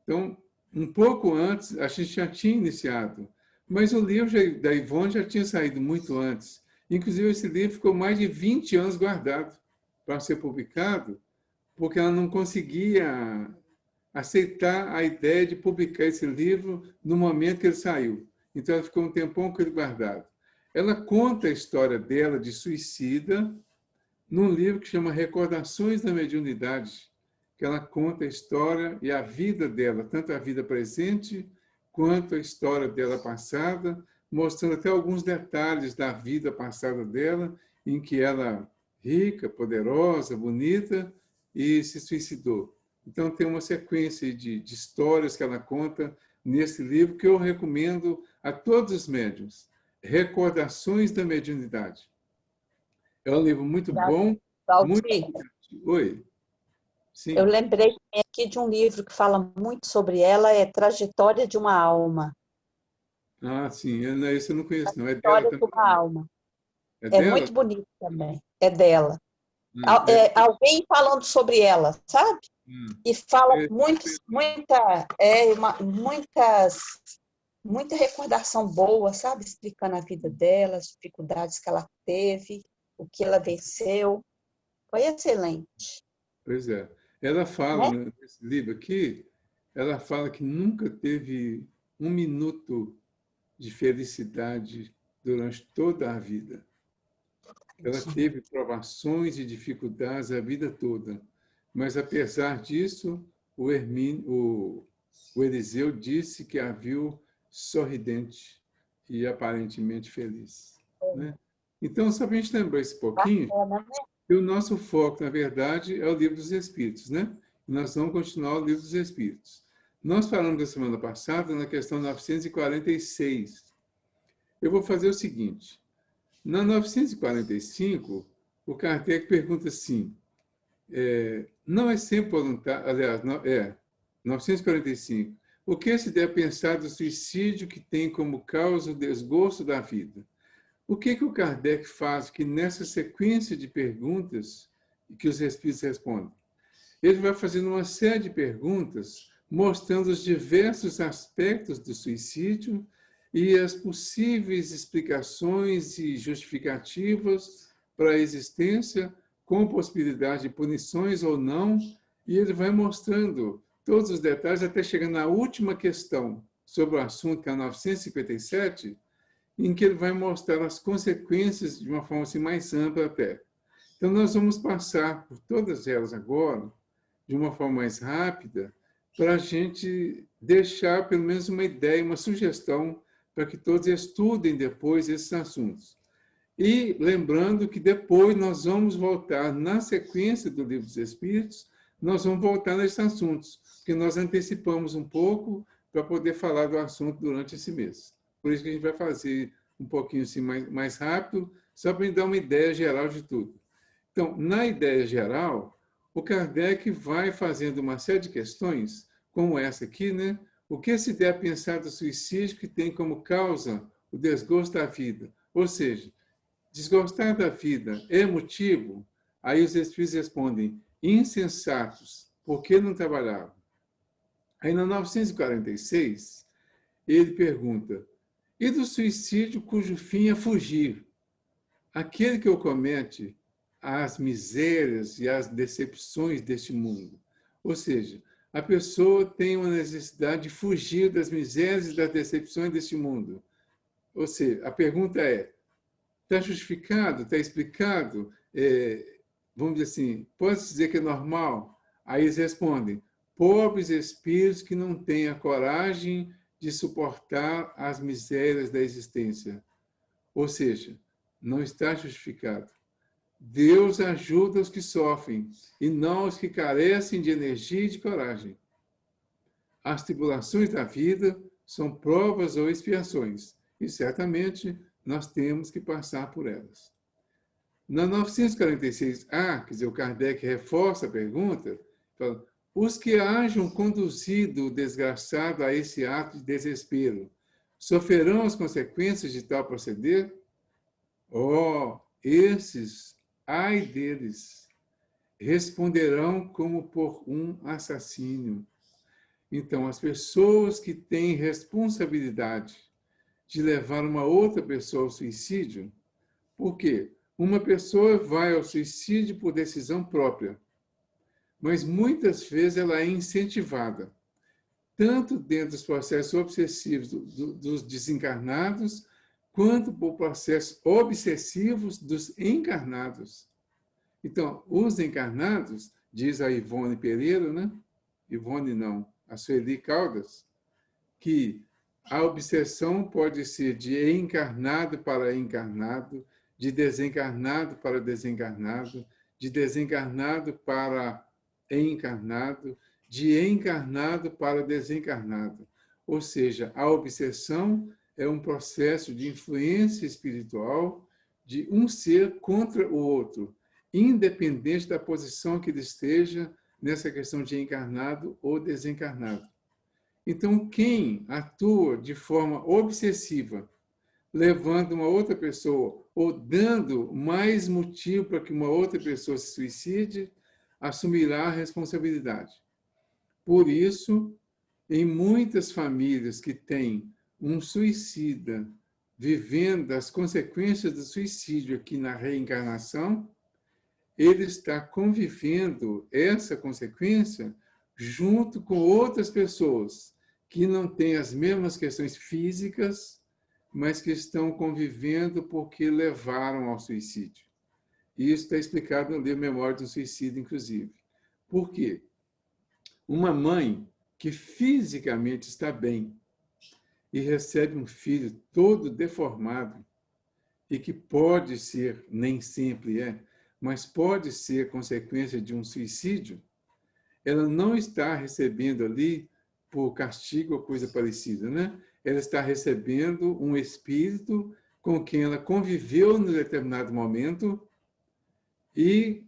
Então, um pouco antes, a gente já tinha iniciado. Mas o livro da Ivone já tinha saído muito antes. Inclusive, esse livro ficou mais de 20 anos guardado para ser publicado, porque ela não conseguia aceitar a ideia de publicar esse livro no momento que ele saiu. Então, ela ficou um tempão com ele guardado. Ela conta a história dela de suicida num livro que chama Recordações da Mediunidade, que ela conta a história e a vida dela, tanto a vida presente quanto a história dela passada, mostrando até alguns detalhes da vida passada dela, em que ela, rica, poderosa, bonita, e se suicidou. Então, tem uma sequência de histórias que ela conta nesse livro, que eu recomendo a todos os médiuns. Recordações da Mediunidade. É um livro muito bom. Muito... Oi. Sim. Eu lembrei aqui de um livro que fala muito sobre ela, é Trajetória de uma Alma. Ah, sim. Esse eu não conheço, não. É dela Trajetória também? de uma Alma. É É dela? muito bonito também. É dela. É. Alguém falando sobre ela, sabe? E fala muita recordação boa, sabe? Explicando a vida dela, as dificuldades que ela teve, o que ela venceu. Foi excelente. Pois é. Ela fala, Né? nesse livro aqui, ela fala que nunca teve um minuto de felicidade durante toda a vida. Ela teve provações e dificuldades a vida toda. Mas, apesar disso, o Eliseu disse que a viu sorridente e aparentemente feliz. Né? Então, só para a gente lembrar esse pouquinho, que o nosso foco, na verdade, é o Livro dos Espíritos. Né? E nós vamos continuar o Livro dos Espíritos. Nós falamos da semana passada na questão 946. Eu vou fazer o seguinte. Na 945, o Kardec pergunta assim, não é sempre voluntário, aliás, 945, o que se deve pensar do suicídio que tem como causa o desgosto da vida? O que o Kardec faz que nessa sequência de perguntas que os espíritos respondem? Ele vai fazendo uma série de perguntas mostrando os diversos aspectos do suicídio e as possíveis explicações e justificativas para a existência, com possibilidade de punições ou não, e ele vai mostrando todos os detalhes até chegar na última questão sobre o assunto, que é a 957, em que ele vai mostrar as consequências de uma forma assim, mais ampla até. Então, nós vamos passar por todas elas agora, de uma forma mais rápida, para a gente deixar pelo menos uma ideia, uma sugestão, para que todos estudem depois esses assuntos. E lembrando que depois nós vamos voltar, na sequência do Livro dos Espíritos, nós vamos voltar nesses assuntos, porque nós antecipamos um pouco para poder falar do assunto durante esse mês. Por isso que a gente vai fazer um pouquinho assim mais rápido, só para dar uma ideia geral de tudo. Então, na ideia geral, o Kardec vai fazendo uma série de questões, como essa aqui, né? O que se deve pensar do suicídio que tem como causa o desgosto da vida? Ou seja, desgostar da vida é motivo? Aí os espíritos respondem, insensatos, por que não trabalhavam? Aí na 946, ele pergunta, e do suicídio cujo fim é fugir? Aquele que o comete as misérias e as decepções deste mundo, Ou seja, a pessoa tem uma necessidade de fugir das misérias e das decepções deste mundo. Ou seja, a pergunta é, está justificado? Está explicado? Vamos dizer assim, pode dizer que é normal? Aí eles respondem, pobres espíritos que não têm a coragem de suportar as misérias da existência. Ou seja, não está justificado. Deus ajuda os que sofrem e não os que carecem de energia e de coragem. As tribulações da vida são provas ou expiações e certamente nós temos que passar por elas. Na 946A, quer dizer, o Kardec reforça a pergunta, fala, os que hajam conduzido o desgraçado a esse ato de desespero, sofrerão as consequências de tal proceder? Oh, esses, ai deles, responderão como por um assassínio. Então, as pessoas que têm responsabilidade de levar uma outra pessoa ao suicídio, por quê? Uma pessoa vai ao suicídio por decisão própria, mas muitas vezes ela é incentivada, tanto dentro dos processos obsessivos dos desencarnados, quanto por processos obsessivos dos encarnados. Então, os encarnados, diz a Ivone Pereira, né? Ivone não, a Sueli Caldas, que a obsessão pode ser de encarnado para encarnado, de desencarnado para desencarnado, de desencarnado para encarnado, de encarnado para desencarnado. Ou seja, a obsessão é um processo de influência espiritual de um ser contra o outro, independente da posição que ele esteja nessa questão de encarnado ou desencarnado. Então, quem atua de forma obsessiva, levando uma outra pessoa ou dando mais motivo para que uma outra pessoa se suicide, assumirá a responsabilidade. Por isso, em muitas famílias que têm um suicida vivendo as consequências do suicídio aqui na reencarnação, ele está convivendo essa consequência junto com outras pessoas que não têm as mesmas questões físicas, mas que estão convivendo porque levaram ao suicídio. Isso está explicado no livro Memória do Suicídio, inclusive. Por quê? Uma mãe que fisicamente está bem e recebe um filho todo deformado e que pode ser, nem sempre é, mas pode ser consequência de um suicídio, ela não está recebendo ali por castigo ou coisa parecida, né? Ela está recebendo um espírito com quem ela conviveu em determinado momento e,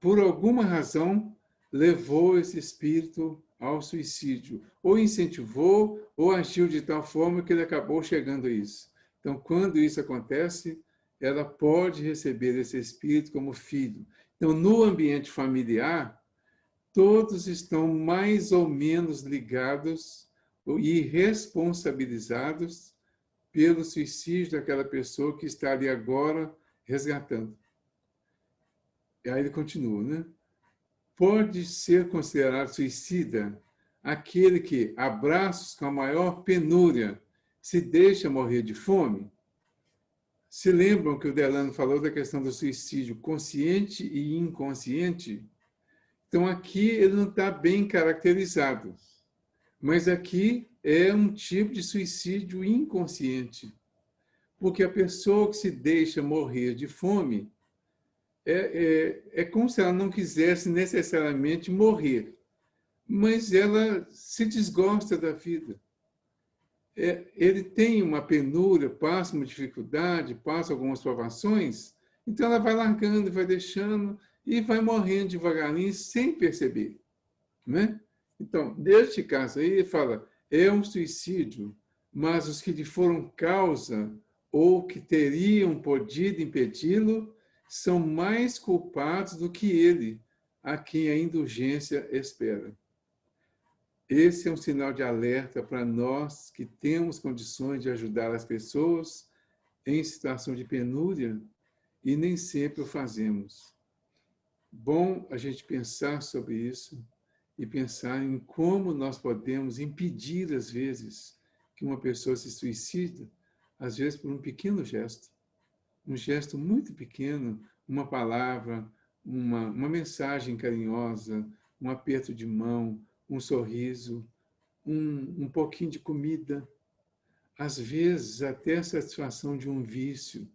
por alguma razão, levou esse espírito ao suicídio, ou incentivou, ou agiu de tal forma que ele acabou chegando a isso. Então, quando isso acontece, ela pode receber esse espírito como filho. Então, no ambiente familiar, todos estão mais ou menos ligados e responsabilizados pelo suicídio daquela pessoa que está ali agora resgatando. E aí ele continua, né? Pode ser considerado suicida aquele que, a braços com a maior penúria, se deixa morrer de fome? Se lembram que o Delano falou da questão do suicídio consciente e inconsciente? Então, aqui ele não está bem caracterizado, mas aqui é um tipo de suicídio inconsciente, porque a pessoa que se deixa morrer de fome é como se ela não quisesse necessariamente morrer, mas ela se desgosta da vida. Ele tem uma penúria, passa uma dificuldade, passa algumas provações, então ela vai largando, vai deixando e vai morrendo devagarinho sem perceber, né? Então, neste caso aí, ele fala, é um suicídio, mas os que lhe foram causa ou que teriam podido impedi-lo são mais culpados do que ele, a quem a indulgência espera. Esse é um sinal de alerta para nós que temos condições de ajudar as pessoas em situação de penúria e nem sempre o fazemos. Bom a gente pensar sobre isso e pensar em como nós podemos impedir, às vezes, que uma pessoa se suicida, às vezes por um pequeno gesto. Um gesto muito pequeno, uma palavra, uma mensagem carinhosa, um aperto de mão, um sorriso, um pouquinho de comida. Às vezes, até a satisfação de um vício.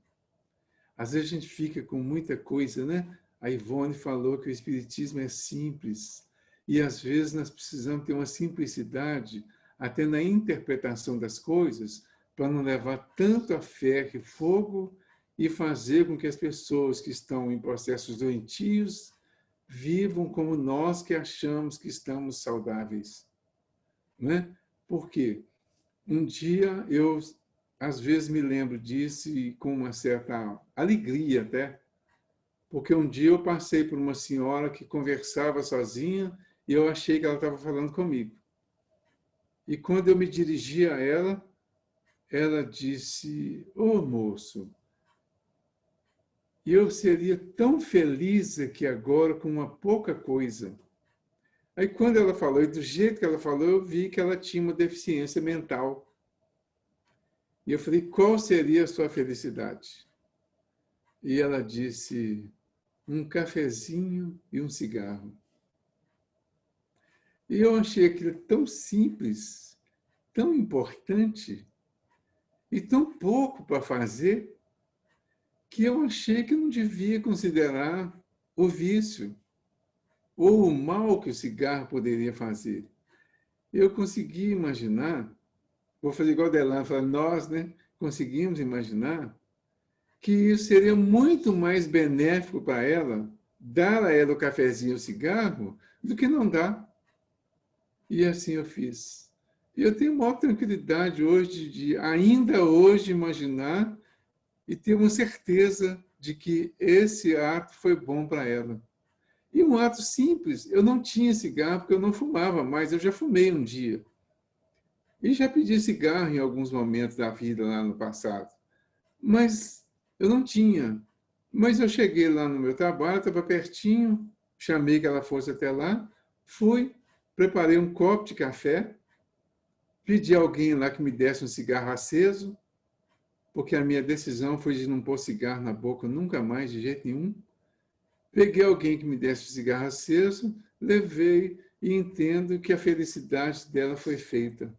Às vezes a gente fica com muita coisa, né? A Ivone falou que o Espiritismo é simples. E às vezes nós precisamos ter uma simplicidade até na interpretação das coisas para não levar tanto a ferro e fogo e fazer com que as pessoas que estão em processos doentios vivam como nós que achamos que estamos saudáveis. Né? Por quê? Um dia eu, às vezes, me lembro disso e com uma certa alegria até, porque um dia eu passei por uma senhora que conversava sozinha e eu achei que ela estava falando comigo. E quando eu me dirigi a ela, ela disse: "Ô moço, eu seria tão feliz aqui agora com uma pouca coisa." Aí quando ela falou, e do jeito que ela falou, eu vi que ela tinha uma deficiência mental. E eu falei: "Qual seria a sua felicidade?" E ela disse: "Um cafezinho e um cigarro." E eu achei aquilo tão simples, tão importante, e tão pouco para fazer, que eu achei que não devia considerar o vício ou o mal que o cigarro poderia fazer. Eu consegui imaginar, vou fazer igual a Delano, nós, né, conseguimos imaginar que isso seria muito mais benéfico para ela, dar a ela o cafezinho e o cigarro, do que não dar. E assim eu fiz. E eu tenho maior tranquilidade hoje de ainda hoje imaginar e ter uma certeza de que esse ato foi bom para ela. E um ato simples, eu não tinha cigarro porque eu não fumava, mas eu já fumei um dia. E já pedi cigarro em alguns momentos da vida lá no passado. Mas eu não tinha. Mas eu cheguei lá no meu trabalho, estava pertinho, chamei que ela fosse até lá, fui, preparei um copo de café, pedi a alguém lá que me desse um cigarro aceso, porque a minha decisão foi de não pôr cigarro na boca nunca mais, de jeito nenhum. Peguei alguém que me desse o cigarro aceso, levei e entendo que a felicidade dela foi feita.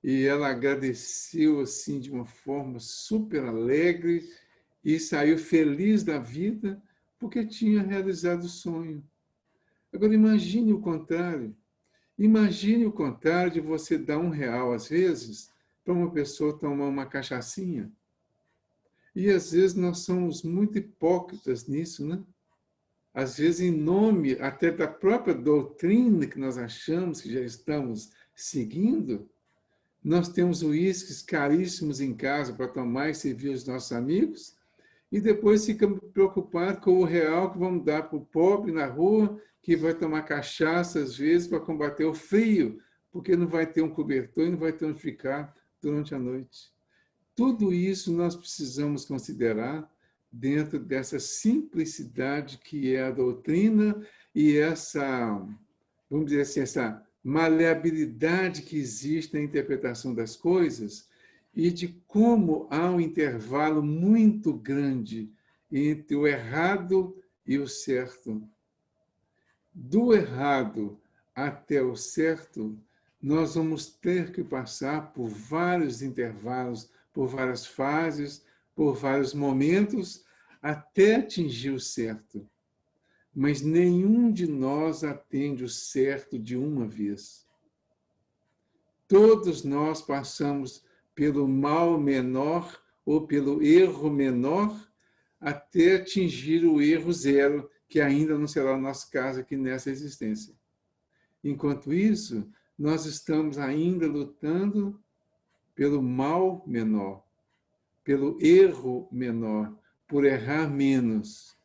E ela agradeceu assim de uma forma super alegre e saiu feliz da vida porque tinha realizado o sonho. Agora imagine o contrário. Imagine o contrário de você dar R$1 às vezes para uma pessoa tomar uma cachaçinha. E às vezes nós somos muito hipócritas nisso, né? Às vezes, em nome até da própria doutrina que nós achamos que já estamos seguindo, nós temos uísques caríssimos em casa para tomar e servir aos nossos amigos, e depois ficamos preocupados com o R$1 que vamos dar para o pobre na rua, que vai tomar cachaça, às vezes, para combater o frio, porque não vai ter um cobertor e não vai ter onde ficar durante a noite. Tudo isso nós precisamos considerar dentro dessa simplicidade que é a doutrina e essa, vamos dizer assim, essa maleabilidade que existe na interpretação das coisas e de como há um intervalo muito grande entre o errado e o certo. Do errado até o certo, nós vamos ter que passar por vários intervalos, por várias fases, por vários momentos, até atingir o certo. Mas nenhum de nós atende o certo de uma vez. Todos nós passamos pelo mal menor ou pelo erro menor até atingir o erro zero, que ainda não será o nosso caso aqui nessa existência. Enquanto isso, nós estamos ainda lutando pelo mal menor, pelo erro menor, por errar menos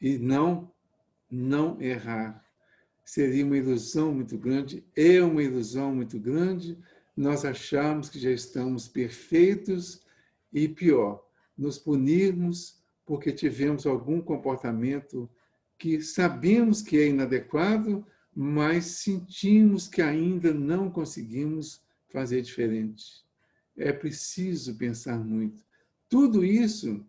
e não errar. Seria uma ilusão muito grande, é uma ilusão muito grande nós acharmos que já estamos perfeitos e, pior, nos punirmos porque tivemos algum comportamento que sabemos que é inadequado, mas sentimos que ainda não conseguimos fazer diferente. É preciso pensar muito. Tudo isso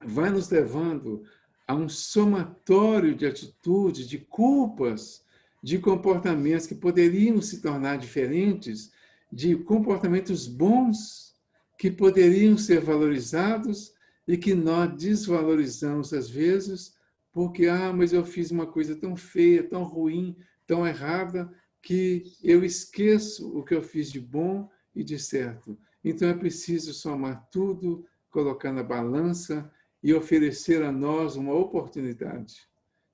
vai nos levando a um somatório de atitudes, de culpas, de comportamentos que poderiam se tornar diferentes, de comportamentos bons que poderiam ser valorizados e que nós desvalorizamos às vezes porque, mas eu fiz uma coisa tão feia, tão ruim, tão errada, que eu esqueço o que eu fiz de bom e de certo. Então é preciso somar tudo, colocar na balança e oferecer a nós uma oportunidade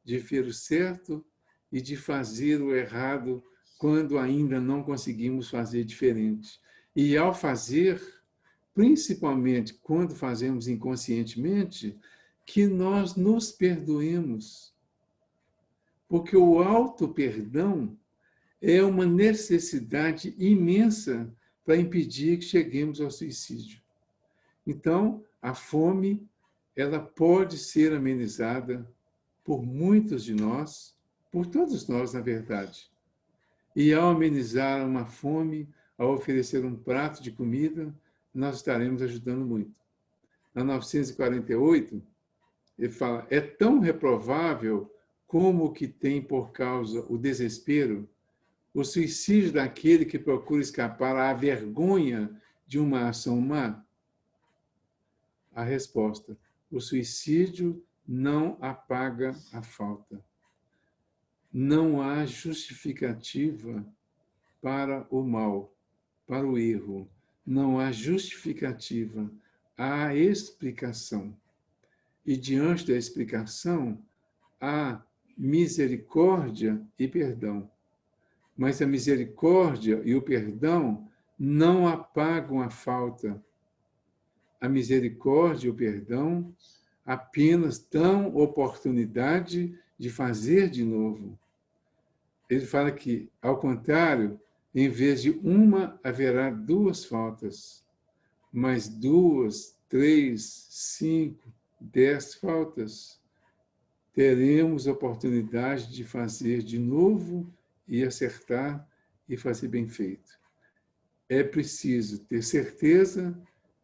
de ver o certo e de fazer o errado quando ainda não conseguimos fazer diferente. E ao fazer, principalmente quando fazemos inconscientemente, que nós nos perdoemos. Porque o auto-perdão é uma necessidade imensa para impedir que cheguemos ao suicídio. Então, a fome, ela pode ser amenizada por muitos de nós, por todos nós, na verdade. E ao amenizar uma fome, ao oferecer um prato de comida, nós estaremos ajudando muito. Na 948, ele fala, é tão reprovável como o que tem por causa o desespero, o suicídio daquele que procura escapar à vergonha de uma ação má? A resposta, o suicídio não apaga a falta. Não há justificativa para o mal, para o erro. Não há justificativa, há explicação. E diante da explicação, há misericórdia e perdão. Mas a misericórdia e o perdão não apagam a falta. A misericórdia e o perdão apenas dão oportunidade de fazer de novo. Ele fala que, ao contrário, em vez de uma, haverá duas faltas, mais 2, 3, 5, 10 faltas. Teremos oportunidade de fazer de novo e acertar e fazer bem feito. É preciso ter certeza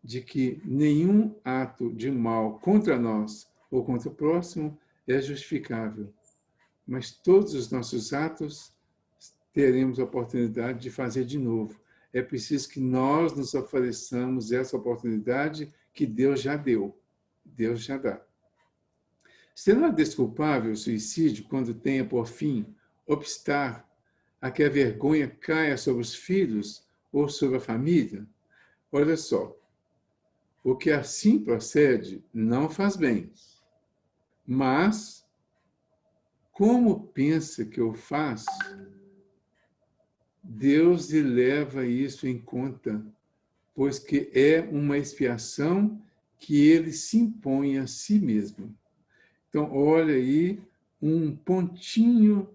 de que nenhum ato de mal contra nós ou contra o próximo é justificável. Mas todos os nossos atos teremos a oportunidade de fazer de novo. É preciso que nós nos ofereçamos essa oportunidade que Deus já deu. Deus já dá. Será desculpável o suicídio quando tenha por fim obstar a que a vergonha caia sobre os filhos ou sobre a família? Olha só, o que assim procede não faz bem, mas como pensa que o faz, Deus lhe leva isso em conta, pois que é uma expiação que ele se impõe a si mesmo. Então, olha aí um pontinho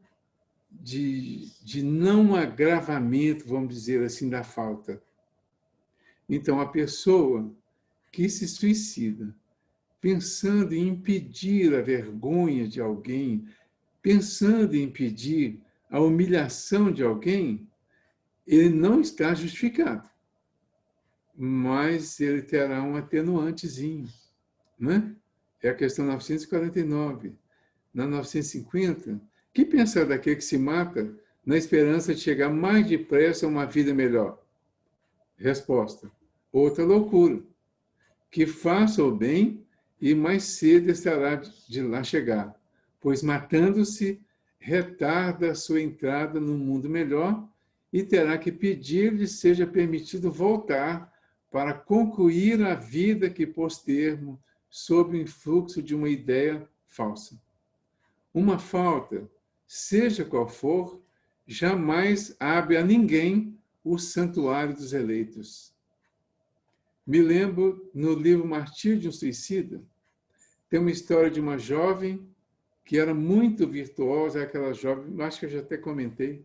de não agravamento, vamos dizer assim, da falta. Então, a pessoa que se suicida, pensando em impedir a vergonha de alguém, pensando em impedir a humilhação de alguém, ele não está justificado, mas ele terá um atenuantezinho, né? É a questão 949. Na 950, que pensar daquele que se mata na esperança de chegar mais depressa a uma vida melhor? Resposta, outra loucura. Que faça o bem e mais cedo estará de lá chegar, pois matando-se, retarda a sua entrada no mundo melhor e terá que pedir-lhe seja permitido voltar para concluir a vida que pôs termo sob o influxo de uma ideia falsa. Uma falta, seja qual for, jamais abre a ninguém o santuário dos eleitos. Me lembro, no livro Martírio de um Suicida, tem uma história de uma jovem que era muito virtuosa, aquela jovem, acho que eu já até comentei,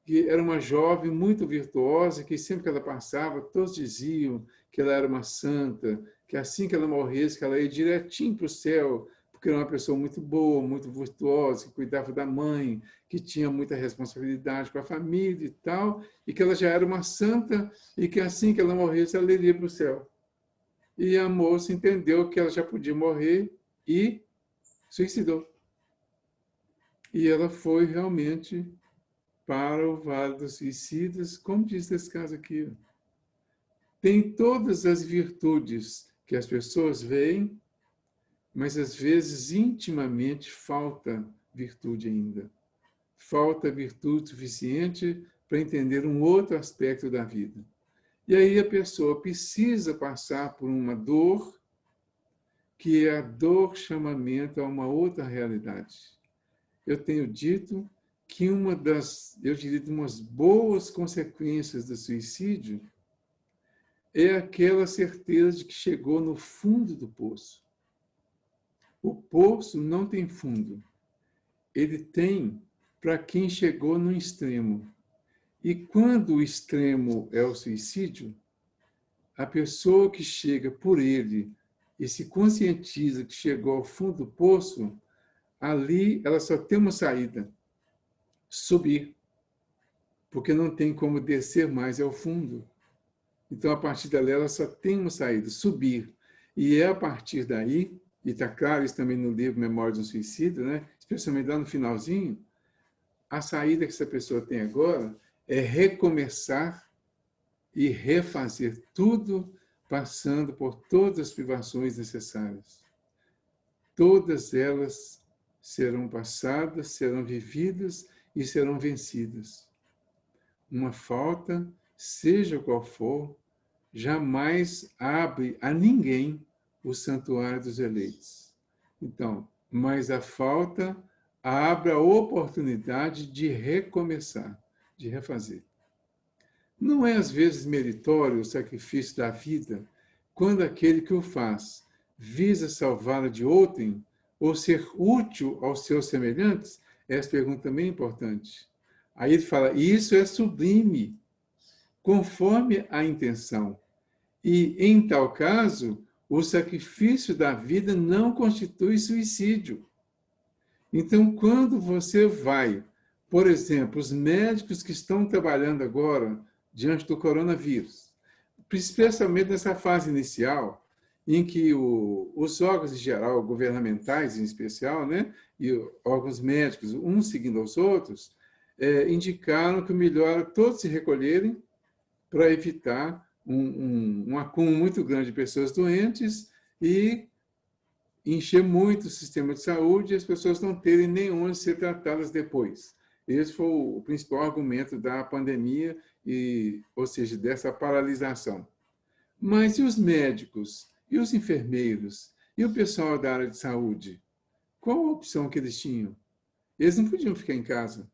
que era uma jovem muito virtuosa, que sempre que ela passava, todos diziam que ela era uma santa, que assim que ela morresse, que ela ia direitinho para o céu, porque era uma pessoa muito boa, muito virtuosa, que cuidava da mãe, que tinha muita responsabilidade com a família e tal, e que ela já era uma santa e que assim que ela morresse, ela iria para o céu. E a moça entendeu que ela já podia morrer e suicidou. E ela foi realmente para o Vale dos Suicidas, como diz nesse caso aqui. Tem todas as virtudes que as pessoas veem, mas às vezes intimamente falta virtude ainda. Falta virtude suficiente para entender um outro aspecto da vida. E aí a pessoa precisa passar por uma dor, que é a dor chamamento a uma outra realidade. Eu tenho dito que uma das, eu diria, umas boas consequências do suicídio é aquela certeza de que chegou no fundo do poço. O poço não tem fundo. Ele tem para quem chegou no extremo. E quando o extremo é o suicídio, a pessoa que chega por ele e se conscientiza que chegou ao fundo do poço, ali ela só tem uma saída: subir. Porque não tem como descer mais ao fundo. Então, a partir dali, ela só tem uma saída: subir. E é a partir daí, e está claro isso também no livro Memória de um Suicida, né? Especialmente lá no finalzinho, a saída que essa pessoa tem agora é recomeçar e refazer tudo, passando por todas as privações necessárias. Todas elas serão passadas, serão vividas e serão vencidas. Uma falta, seja qual for, jamais abre a ninguém o santuário dos eleitos. Então, mas a falta abre a oportunidade de recomeçar, de refazer. Não é às vezes meritório o sacrifício da vida quando aquele que o faz visa salvá-la de outrem ou ser útil aos seus semelhantes? Essa pergunta também é importante. Aí ele fala, isso é sublime, conforme a intenção. E, em tal caso, o sacrifício da vida não constitui suicídio. Então, quando você vai, por exemplo, os médicos que estão trabalhando agora diante do coronavírus, especialmente nessa fase inicial, em que os órgãos em geral, governamentais em especial, né, e órgãos médicos, uns seguindo aos outros, indicaram que o melhor era todos se recolherem para evitar um acúmulo muito grande de pessoas doentes e encher muito o sistema de saúde e as pessoas não terem nem onde ser tratadas depois. Esse foi o principal argumento da pandemia, ou seja, dessa paralisação. Mas e os médicos? E os enfermeiros? E o pessoal da área de saúde? Qual a opção que eles tinham? Eles não podiam ficar em casa.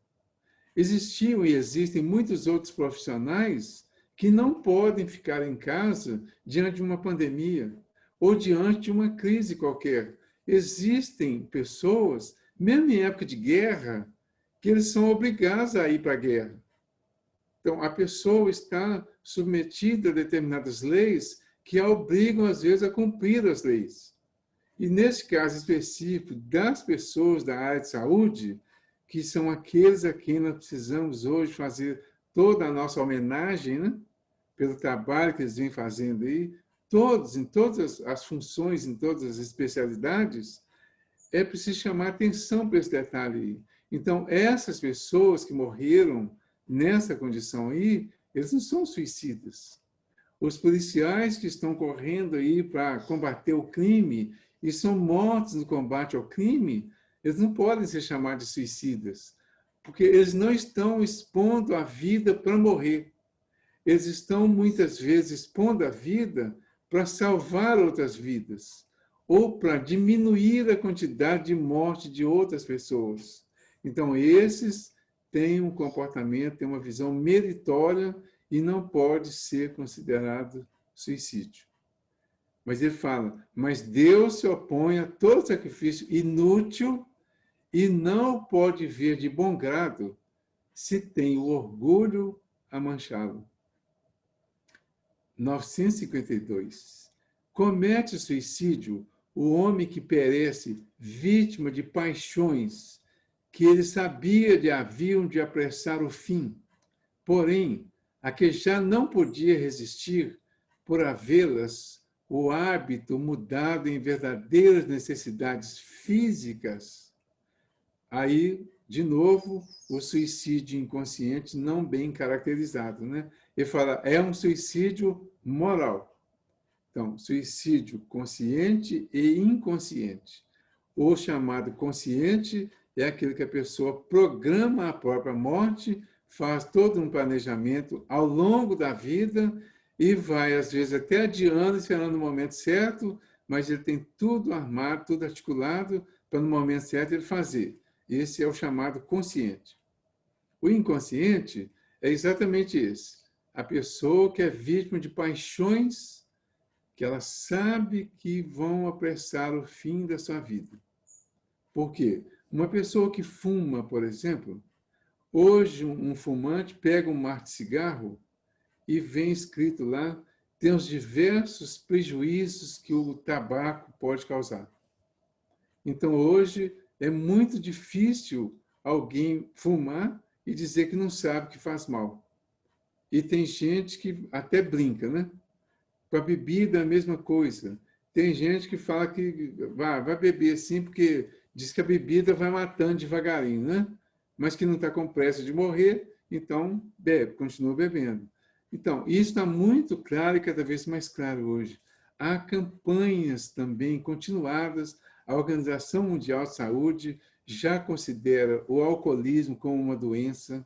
Existiam e existem muitos outros profissionais que não podem ficar em casa diante de uma pandemia ou diante de uma crise qualquer. Existem pessoas, mesmo em época de guerra, que eles são obrigados a ir para a guerra. Então, a pessoa está submetida a determinadas leis que a obrigam, às vezes, a cumprir as leis. E, nesse caso específico das pessoas da área de saúde, que são aqueles a quem nós precisamos hoje fazer toda a nossa homenagem, né? Pelo trabalho que eles vêm fazendo aí, todos, em todas as funções, em todas as especialidades, é preciso chamar atenção para esse detalhe aí. Então, essas pessoas que morreram nessa condição aí, eles não são suicidas. Os policiais que estão correndo aí para combater o crime e são mortos no combate ao crime, eles não podem ser chamados de suicidas, porque eles não estão expondo a vida para morrer. Eles estão, muitas vezes, expondo a vida para salvar outras vidas, ou para diminuir a quantidade de morte de outras pessoas. Então, esses têm um comportamento, têm uma visão meritória e não pode ser considerado suicídio. Mas ele fala, mas Deus se opõe a todo sacrifício inútil e não pode ver de bom grado se tem o orgulho a manchá-lo. 952. Comete suicídio o homem que perece vítima de paixões que ele sabia de haviam de apressar o fim, porém, a que já não podia resistir por havê-las o hábito mudado em verdadeiras necessidades físicas, aí, de novo, o suicídio inconsciente não bem caracterizado, né? Ele fala, é um suicídio moral. Então, suicídio consciente e inconsciente. O chamado consciente é aquele que a pessoa programa a própria morte, faz todo um planejamento ao longo da vida e vai, às vezes, até adiando, esperando o momento certo, mas ele tem tudo armado, tudo articulado para, no momento certo, ele fazer. Esse é o chamado consciente. O inconsciente é exatamente esse. A pessoa que é vítima de paixões que ela sabe que vão apressar o fim da sua vida. Por quê? Uma pessoa que fuma, por exemplo, hoje um fumante pega um maço de cigarro e vem escrito lá, tem os diversos prejuízos que o tabaco pode causar. Então, hoje, é muito difícil alguém fumar e dizer que não sabe que faz mal. E tem gente que até brinca, né? Com a bebida, a mesma coisa. Tem gente que fala que vai beber sim, porque diz que a bebida vai matando devagarinho, né? Mas que não está com pressa de morrer, então bebe, continua bebendo. Então, isso está muito claro e cada vez mais claro hoje. Há campanhas também continuadas. A Organização Mundial de Saúde já considera o alcoolismo como uma doença,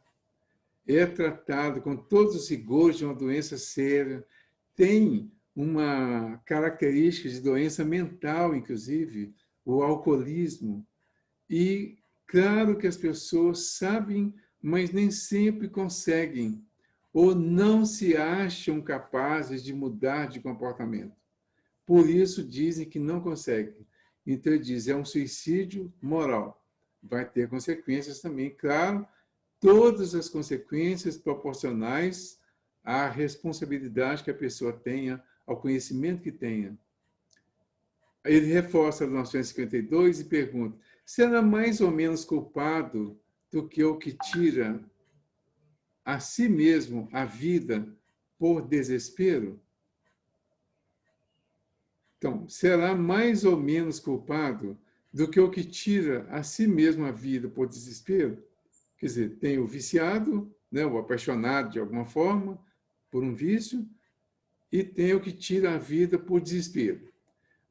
é tratado com todos os rigores de uma doença séria, tem uma característica de doença mental, inclusive, o alcoolismo. E claro que as pessoas sabem, mas nem sempre conseguem, ou não se acham capazes de mudar de comportamento. Por isso dizem que não conseguem. Então ele diz, é um suicídio moral. Vai ter consequências também, claro, todas as consequências proporcionais à responsabilidade que a pessoa tenha, ao conhecimento que tenha. Ele reforça a 952 e pergunta, será mais ou menos culpado do que o que tira a si mesmo a vida por desespero? Então, será mais ou menos culpado do que o que tira a si mesmo a vida por desespero? Quer dizer, tem o viciado, né, o apaixonado de alguma forma, por um vício, e tem o que tira a vida por desespero.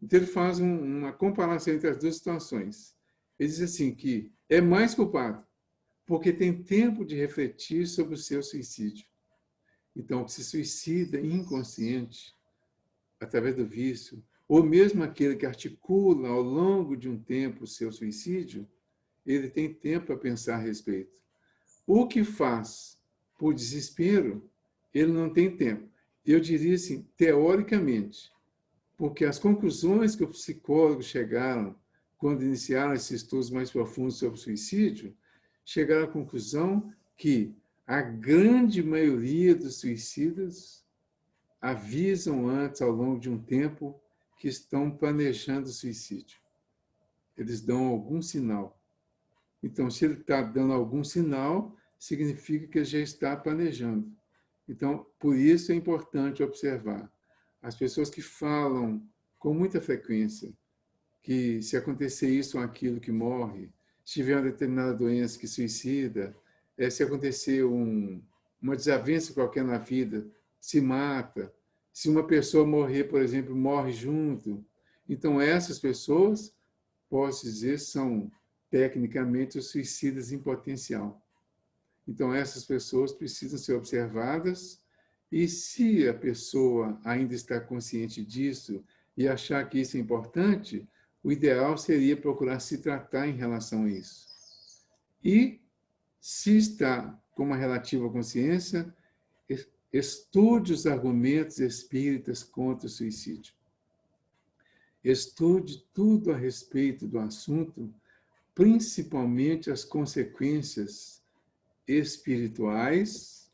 Então, ele faz uma comparação entre as duas situações. Ele diz assim, que é mais culpado, porque tem tempo de refletir sobre o seu suicídio. Então, o que se suicida inconsciente, através do vício, ou mesmo aquele que articula ao longo de um tempo o seu suicídio, ele tem tempo para pensar a respeito. O que faz por desespero, ele não tem tempo. Eu diria assim, teoricamente, porque as conclusões que os psicólogos chegaram quando iniciaram esses estudos mais profundos sobre o suicídio, chegaram à conclusão que a grande maioria dos suicidas avisam antes, ao longo de um tempo, que estão planejando o suicídio. Eles dão algum sinal. Então, se ele está dando algum sinal, significa que ele já está planejando. Então, por isso é importante observar. As pessoas que falam com muita frequência que se acontecer isso ou aquilo que morre, se tiver uma determinada doença que suicida, se acontecer uma desavença qualquer na vida, se mata. Se uma pessoa morrer, por exemplo, morre junto. Então, essas pessoas, posso dizer, são tecnicamente os suicidas em potencial. Então, essas pessoas precisam ser observadas e, se a pessoa ainda está consciente disso e achar que isso é importante, o ideal seria procurar se tratar em relação a isso. E, se está com uma relativa consciência, estude os argumentos espíritas contra o suicídio. Estude tudo a respeito do assunto, principalmente as consequências espirituais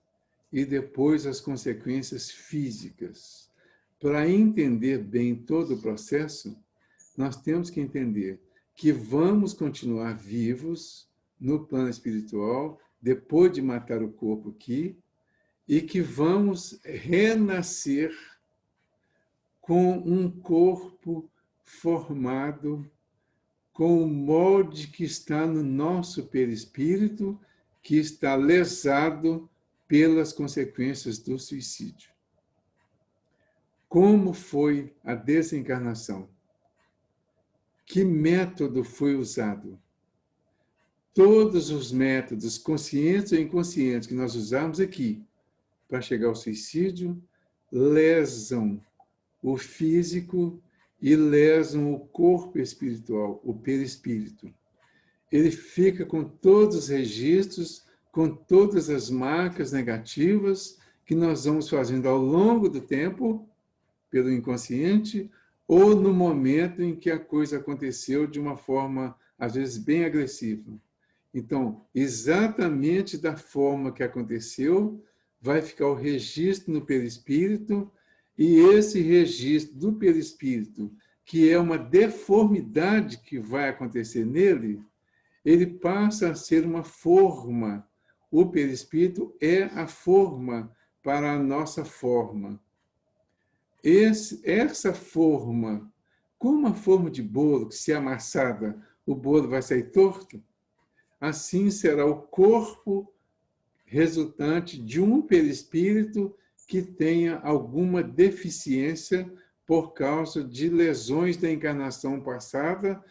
e depois as consequências físicas. Para entender bem todo o processo, nós temos que entender que vamos continuar vivos no plano espiritual, depois de matar o corpo aqui, e que vamos renascer com um corpo formado com o molde que está no nosso perispírito, que está lesado pelas consequências do suicídio. Como foi a desencarnação? Que método foi usado? Todos os métodos, conscientes ou inconscientes, que nós usamos aqui para chegar ao suicídio, lesam o físico e lesam o corpo espiritual, o perispírito. Ele fica com todos os registros, com todas as marcas negativas que nós vamos fazendo ao longo do tempo, pelo inconsciente, ou no momento em que a coisa aconteceu de uma forma, às vezes, bem agressiva. Então, exatamente da forma que aconteceu, vai ficar o registro no perispírito, e esse registro do perispírito, que é uma deformidade que vai acontecer nele, ele passa a ser uma forma. O perispírito é a forma para a nossa forma. Essa forma, como uma forma de bolo, que se amassada, o bolo vai sair torto, assim será o corpo resultante de um perispírito que tenha alguma deficiência por causa de lesões da encarnação passada,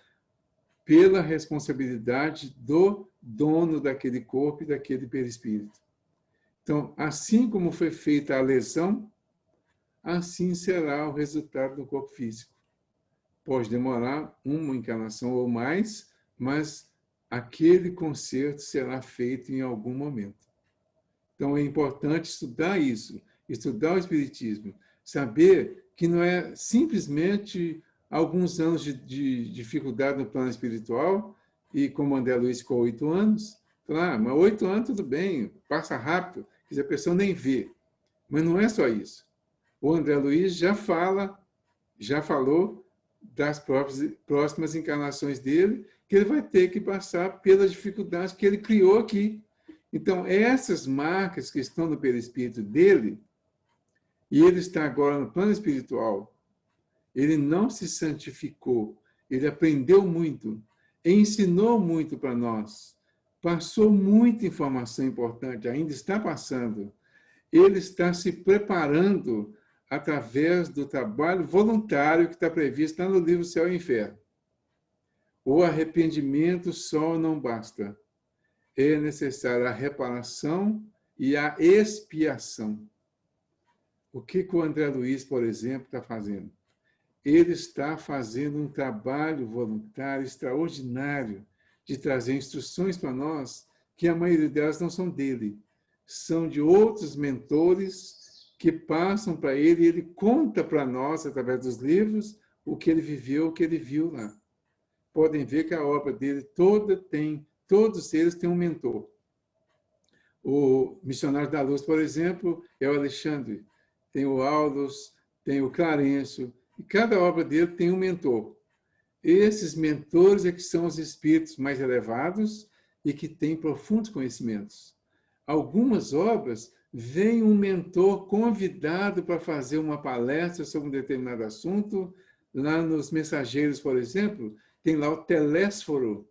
pela responsabilidade do dono daquele corpo e daquele perispírito. Então, assim como foi feita a lesão, assim será o resultado do corpo físico. Pode demorar uma encarnação ou mais, mas aquele conserto será feito em algum momento. Então, é importante estudar isso, estudar o Espiritismo, saber que não é simplesmente alguns anos de dificuldade no plano espiritual, e como André Luiz ficou 8 anos, mas 8 anos tudo bem, passa rápido, a pessoa nem vê. Mas não é só isso. O André Luiz já falou das próximas encarnações dele, que ele vai ter que passar pelas dificuldades que ele criou aqui. Então, essas marcas que estão no perispírito dele, e ele está agora no plano espiritual, ele não se santificou, ele aprendeu muito, ensinou muito para nós, passou muita informação importante, ainda está passando. Ele está se preparando através do trabalho voluntário que está previsto lá no livro Céu e Inferno. O arrependimento só não basta. É necessária a reparação e a expiação. O que o André Luiz, por exemplo, está fazendo? Ele está fazendo um trabalho voluntário extraordinário de trazer instruções para nós, que a maioria delas não são dele, são de outros mentores que passam para ele e ele conta para nós, através dos livros, o que ele viveu, o que ele viu lá. Podem ver que a obra dele todos eles têm um mentor. O Missionário da Luz, por exemplo, é o Alexandre, tem o Aulus, tem o Clarencio, e cada obra dele tem um mentor. Esses mentores é que são os espíritos mais elevados e que têm profundos conhecimentos. Algumas obras vem um mentor convidado para fazer uma palestra sobre um determinado assunto. Lá nos Mensageiros, por exemplo, tem lá o Telésforo,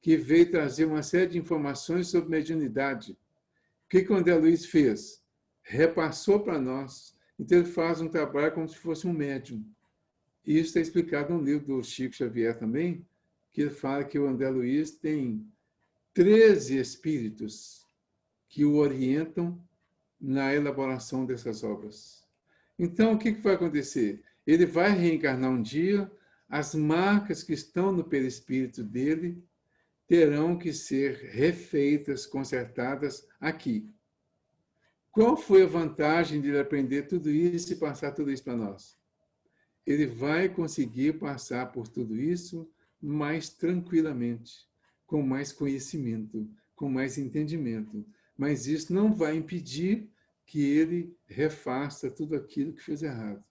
que veio trazer uma série de informações sobre mediunidade. O que o André Luiz fez? Repassou para nós. Então, ele faz um trabalho como se fosse um médium. Isso está explicado no livro do Chico Xavier também, que ele fala que o André Luiz tem 13 espíritos que o orientam na elaboração dessas obras. Então, o que vai acontecer? Ele vai reencarnar um dia, as marcas que estão no perispírito dele terão que ser refeitas, consertadas aqui. Qual foi a vantagem de ele aprender tudo isso e passar tudo isso para nós? Ele vai conseguir passar por tudo isso mais tranquilamente, com mais conhecimento, com mais entendimento. Mas isso não vai impedir que ele refaça tudo aquilo que fez errado.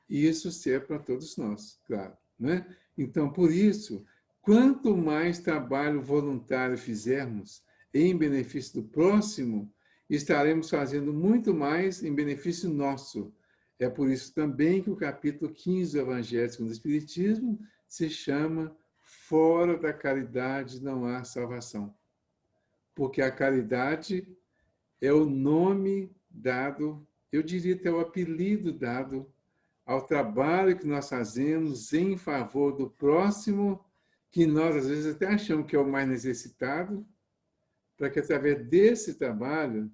E isso serve para todos nós, claro. né? Então, por isso, quanto mais trabalho voluntário fizermos em benefício do próximo, estaremos fazendo muito mais em benefício nosso. É por isso também que o capítulo 15 do Evangelho segundo o Espiritismo se chama Fora da caridade não há salvação. Porque a caridade é o nome dado, eu diria até o apelido dado ao trabalho que nós fazemos em favor do próximo, que nós às vezes até achamos que é o mais necessitado, para que através desse trabalho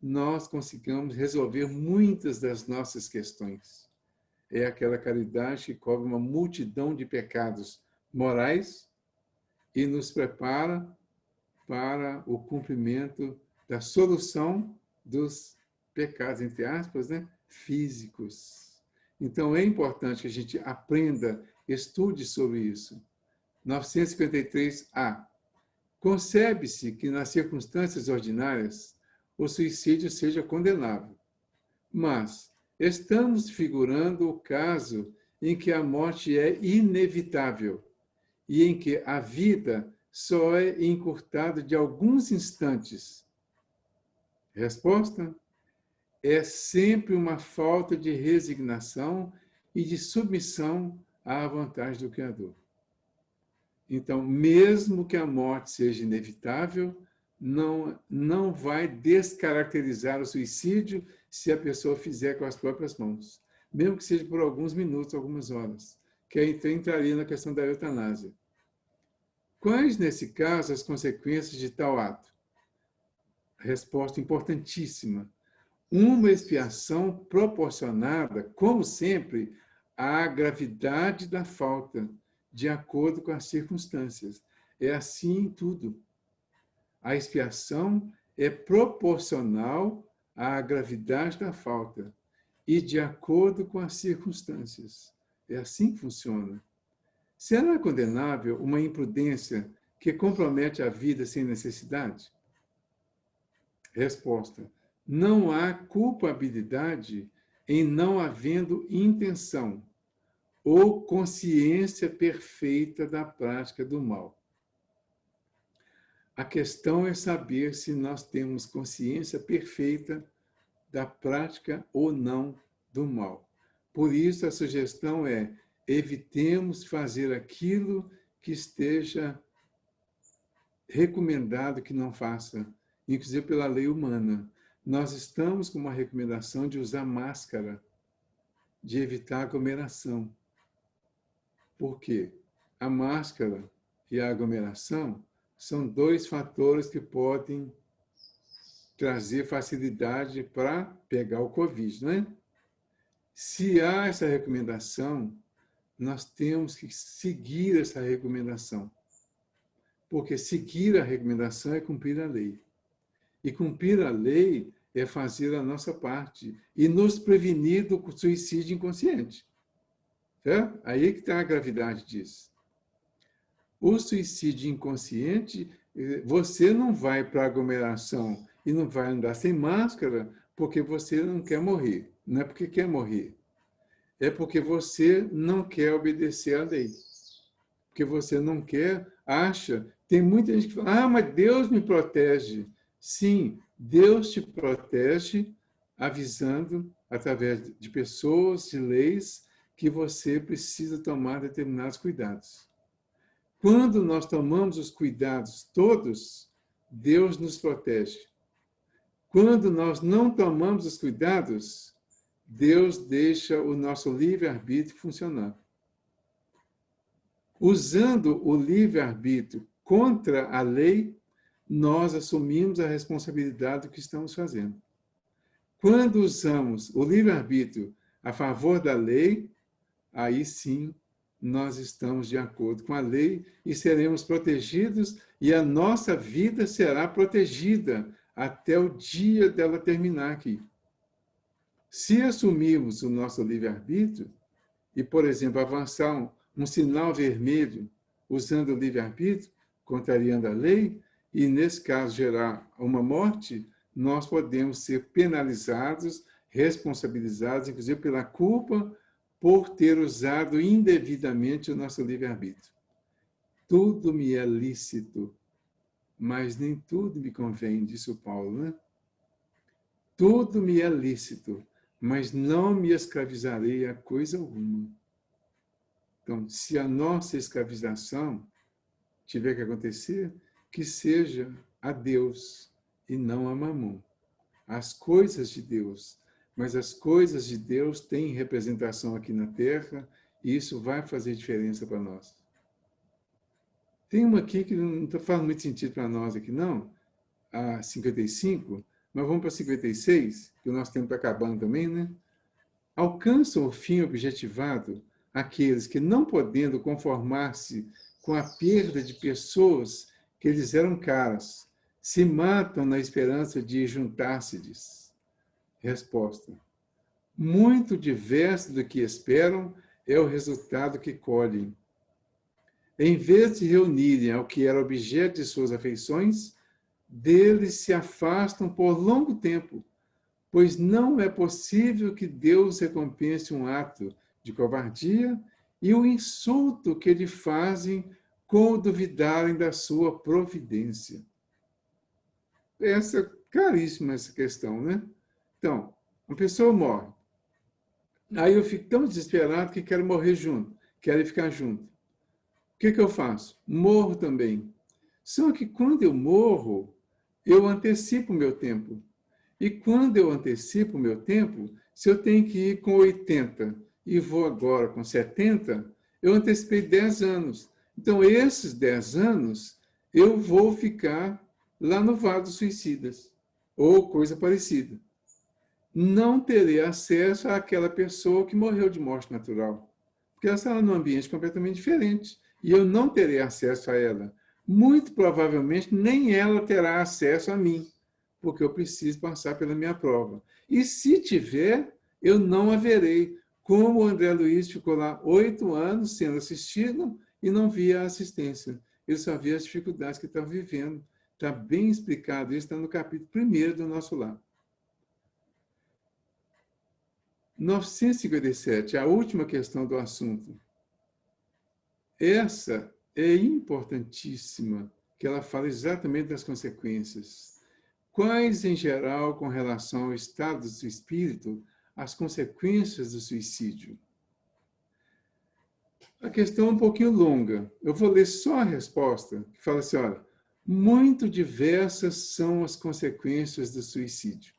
nós consigamos resolver muitas das nossas questões. É aquela caridade que cobre uma multidão de pecados morais e nos prepara para o cumprimento da solução dos pecados, entre aspas, né, físicos. Então, é importante que a gente aprenda, estude sobre isso. 953A. Concebe-se que, nas circunstâncias ordinárias, o suicídio seja condenável. Mas estamos figurando o caso em que a morte é inevitável e em que a vida só é encurtada de alguns instantes. Resposta? É sempre uma falta de resignação e de submissão à vontade do Criador. Então, mesmo que a morte seja inevitável, não vai descaracterizar o suicídio se a pessoa fizer com as próprias mãos, mesmo que seja por alguns minutos, algumas horas, que aí entraria na questão da eutanásia. Quais, nesse caso, as consequências de tal ato? Resposta importantíssima. Uma expiação proporcionada, como sempre, à gravidade da falta, de acordo com as circunstâncias. É assim em tudo. A expiação é proporcional à gravidade da falta e de acordo com as circunstâncias. É assim que funciona. Será condenável uma imprudência que compromete a vida sem necessidade? Resposta. Não há culpabilidade em não havendo intenção ou consciência perfeita da prática do mal. A questão é saber se nós temos consciência perfeita da prática ou não do mal. Por isso, a sugestão é: evitemos fazer aquilo que esteja recomendado que não faça, inclusive pela lei humana. Nós estamos com uma recomendação de usar máscara, de evitar aglomeração. Por quê? A máscara e a aglomeração são dois fatores que podem trazer facilidade para pegar o Covid, não é? Se há essa recomendação, nós temos que seguir essa recomendação. Porque seguir a recomendação é cumprir a lei. E cumprir a lei é fazer a nossa parte e nos prevenir do suicídio inconsciente. Certo? Aí que está a gravidade disso. O suicídio inconsciente, você não vai para a aglomeração e não vai andar sem máscara porque você não quer morrer. Não é porque quer morrer. É porque você não quer obedecer à lei. Porque você não quer, acha. Tem muita gente que fala, mas Deus me protege. Sim, Deus te protege avisando, através de pessoas, de leis, que você precisa tomar determinados cuidados. Quando nós tomamos os cuidados todos, Deus nos protege. Quando nós não tomamos os cuidados, Deus deixa o nosso livre-arbítrio funcionar. Usando o livre-arbítrio contra a lei, nós assumimos a responsabilidade do que estamos fazendo. Quando usamos o livre-arbítrio a favor da lei, aí sim nós estamos de acordo com a lei e seremos protegidos e a nossa vida será protegida até o dia dela terminar aqui. Se assumirmos o nosso livre-arbítrio e, por exemplo, avançar um sinal vermelho usando o livre-arbítrio, contrariando a lei, e, nesse caso, gerar uma morte, nós podemos ser penalizados, responsabilizados, inclusive pela culpa por ter usado indevidamente o nosso livre-arbítrio. Tudo me é lícito, mas nem tudo me convém, disse o Paulo, né? Tudo me é lícito, mas não me escravizarei a coisa alguma. Então, se a nossa escravização tiver que acontecer, que seja a Deus e não a Mamon. As coisas de Deus. Mas as coisas de Deus têm representação aqui na Terra e isso vai fazer diferença para nós. Tem uma aqui que não faz muito sentido para nós aqui, não. A 55, mas vamos para 56, que o nosso tempo está acabando também, né? Alcançam o fim objetivado aqueles que, não podendo conformar-se com a perda de pessoas que lhes eram caras, se matam na esperança de juntar-se-lhes. Resposta. Muito diverso do que esperam é o resultado que colhem. Em vez de reunirem ao que era objeto de suas afeições, deles se afastam por longo tempo, pois não é possível que Deus recompense um ato de covardia e o insulto que lhe fazem com duvidarem da sua providência. Caríssima essa questão, né? Então, uma pessoa morre. Aí eu fico tão desesperado que quero morrer junto, quero ficar junto. O que eu faço? Morro também. Só que quando eu morro, eu antecipo o meu tempo. E quando eu antecipo o meu tempo, se eu tenho que ir com 80 e vou agora com 70, eu antecipei 10 anos. Então, esses 10 anos, eu vou ficar lá no Vale dos Suicidas, ou coisa parecida. Não terei acesso àquela pessoa que morreu de morte natural, porque ela está num ambiente completamente diferente, e eu não terei acesso a ela. Muito provavelmente, nem ela terá acesso a mim, porque eu preciso passar pela minha prova. E se tiver, eu não a verei, como o André Luiz ficou lá 8 anos sendo assistido e não via a assistência. Ele só via as dificuldades que estava vivendo. Está bem explicado, isso está no capítulo 1º do nosso lar. 957, a última questão do assunto. Essa é importantíssima, que ela fala exatamente das consequências. Quais, em geral, com relação ao estado do espírito, as consequências do suicídio? A questão é um pouquinho longa. Eu vou ler só a resposta, que fala assim, olha, muito diversas são as consequências do suicídio.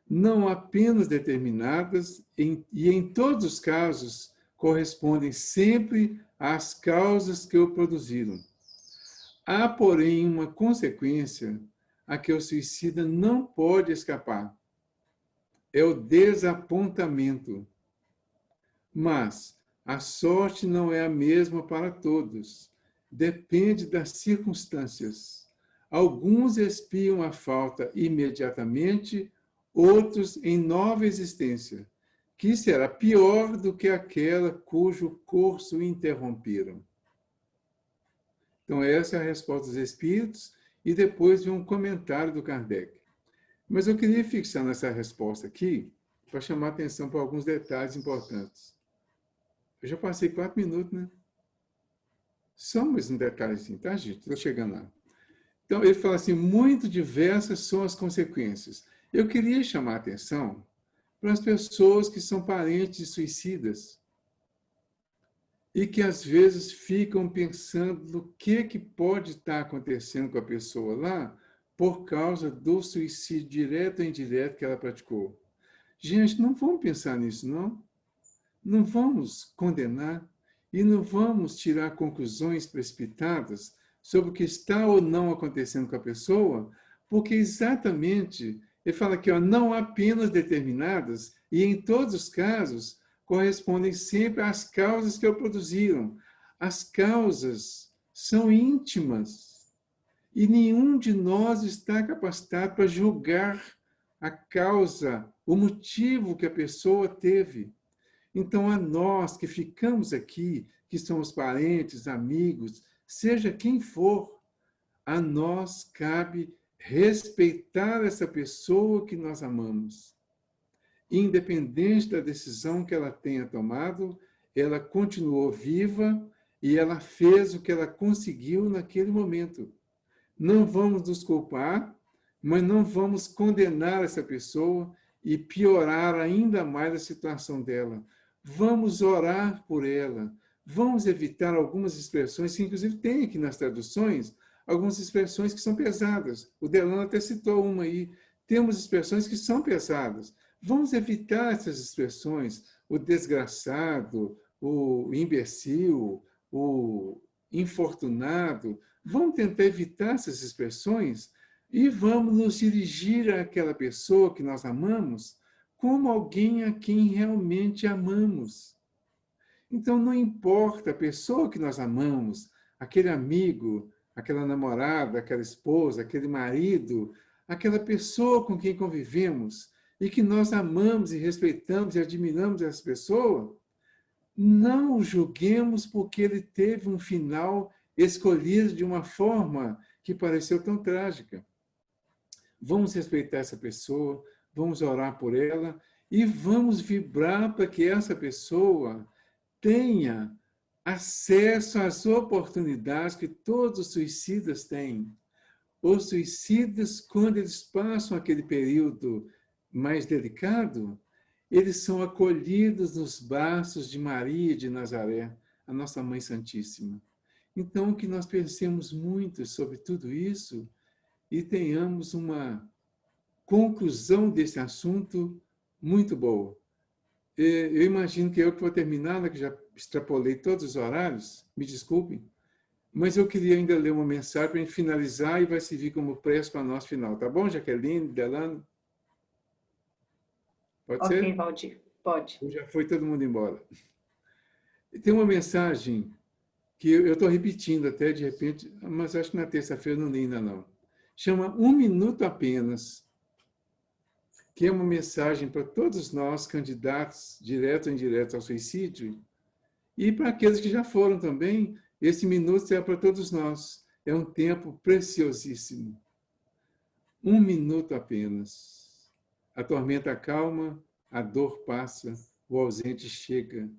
Não apenas determinadas, e em todos os casos, correspondem sempre às causas que o produziram. Há, porém, uma consequência a que o suicida não pode escapar. É o desapontamento. Mas a sorte não é a mesma para todos. Depende das circunstâncias. Alguns expiam a falta imediatamente, outros em nova existência, que será pior do que aquela cujo curso interromperam. Então, essa é a resposta dos espíritos, e depois vem um comentário do Kardec. Mas eu queria fixar nessa resposta aqui, para chamar a atenção para alguns detalhes importantes. Eu já passei 4 minutos, né? Só mais um detalhezinho, tá, gente? Estou chegando lá. Então, ele fala assim, muito diversas são as consequências. Eu queria chamar a atenção para as pessoas que são parentes de suicidas e que, às vezes, ficam pensando no que pode estar acontecendo com a pessoa lá por causa do suicídio direto ou indireto que ela praticou. Gente, não vamos pensar nisso, não. Não vamos condenar e não vamos tirar conclusões precipitadas sobre o que está ou não acontecendo com a pessoa, porque exatamente, ele fala aqui, ó, não apenas determinadas, e em todos os casos, correspondem sempre às causas que o produziram. As causas são íntimas, e nenhum de nós está capacitado para julgar a causa, o motivo que a pessoa teve. Então, a nós que ficamos aqui, que somos parentes, amigos, seja quem for, a nós cabe respeitar essa pessoa que nós amamos. independente da decisão que ela tenha tomado, ela continuou viva e ela fez o que ela conseguiu naquele momento. Não vamos nos culpar, mas não vamos condenar essa pessoa e piorar ainda mais a situação dela. Vamos orar por ela. Vamos evitar algumas expressões, que inclusive tem aqui nas traduções, algumas expressões que são pesadas. O Delano até citou uma aí. Temos expressões que são pesadas. Vamos evitar essas expressões. O desgraçado, o imbecil, o infortunado. Vamos tentar evitar essas expressões e vamos nos dirigir àquela pessoa que nós amamos como alguém a quem realmente amamos. Então, não importa a pessoa que nós amamos, aquele amigo, aquela namorada, aquela esposa, aquele marido, aquela pessoa com quem convivemos e que nós amamos e respeitamos e admiramos essa pessoa, não o julguemos porque ele teve um final escolhido de uma forma que pareceu tão trágica. Vamos respeitar essa pessoa, vamos orar por ela e vamos vibrar para que essa pessoa tenha acesso às oportunidades que todos os suicidas têm. Os suicidas, quando eles passam aquele período mais delicado, eles são acolhidos nos braços de Maria de Nazaré, a nossa Mãe Santíssima. Então, que nós pensemos muito sobre tudo isso e tenhamos uma conclusão desse assunto muito boa. Eu imagino que eu que vou terminar, né, que já extrapolei todos os horários, me desculpem, mas eu queria ainda ler uma mensagem para a gente finalizar e vai servir como preço para o nosso final. Tá bom, Jaqueline, Delano? Pode ser? Ok, Valdir, pode. Ou já foi todo mundo embora? Tem uma mensagem que eu estou repetindo até de repente, mas acho que na terça-feira não li ainda não. Chama Um Minuto Apenas, que é uma mensagem para todos nós, candidatos, direto ou indireto ao suicídio, e para aqueles que já foram também, esse minuto é para todos nós. É um tempo preciosíssimo. Um minuto apenas. A tormenta calma, a dor passa, o ausente chega.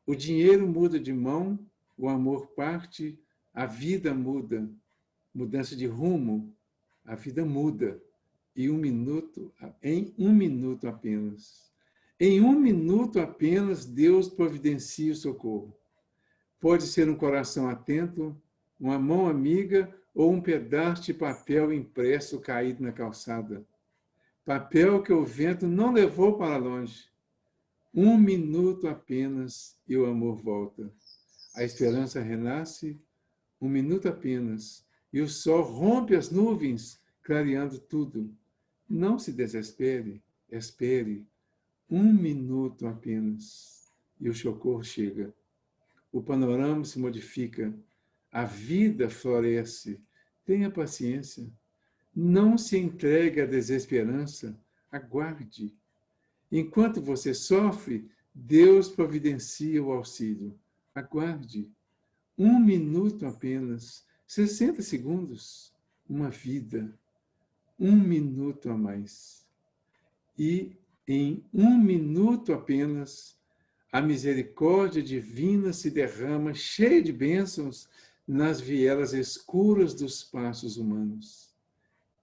O dinheiro muda de mão, o amor parte, a vida muda. Mudança de rumo, a vida muda. Em um minuto apenas. Em um minuto apenas, Deus providencia o socorro. Pode ser um coração atento, uma mão amiga ou um pedaço de papel impresso caído na calçada. Papel que o vento não levou para longe. Um minuto apenas e o amor volta. A esperança renasce, um minuto apenas, e o sol rompe as nuvens, clareando tudo. Não se desespere, espere. Um minuto apenas, e o socorro chega. O panorama se modifica, a vida floresce. Tenha paciência. Não se entregue à desesperança, aguarde. Enquanto você sofre, Deus providencia o auxílio. Aguarde. Um minuto apenas, 60 segundos, uma vida. Um minuto a mais. E em um minuto apenas, a misericórdia divina se derrama cheia de bênçãos nas vielas escuras dos passos humanos.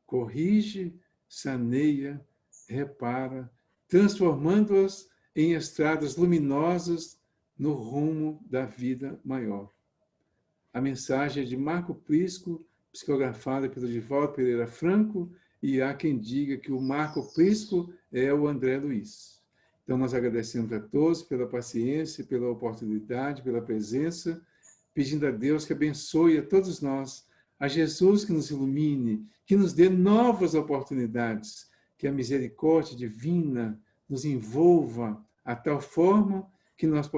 Corrige, saneia, repara, transformando-as em estradas luminosas no rumo da vida maior. A mensagem é de Marco Prisco, psicografada pelo Divaldo Pereira Franco, e há quem diga que o Marco Prisco é o André Luiz. Então, nós agradecemos a todos pela paciência, pela oportunidade, pela presença, pedindo a Deus que abençoe a todos nós, a Jesus que nos ilumine, que nos dê novas oportunidades, que a misericórdia divina nos envolva a tal forma que nós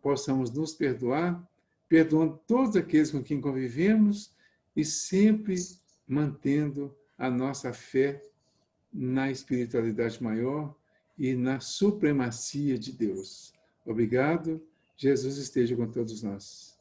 possamos nos perdoar, perdoando todos aqueles com quem convivemos e sempre mantendo a nossa fé na espiritualidade maior e na supremacia de Deus. Obrigado. Jesus esteja com todos nós.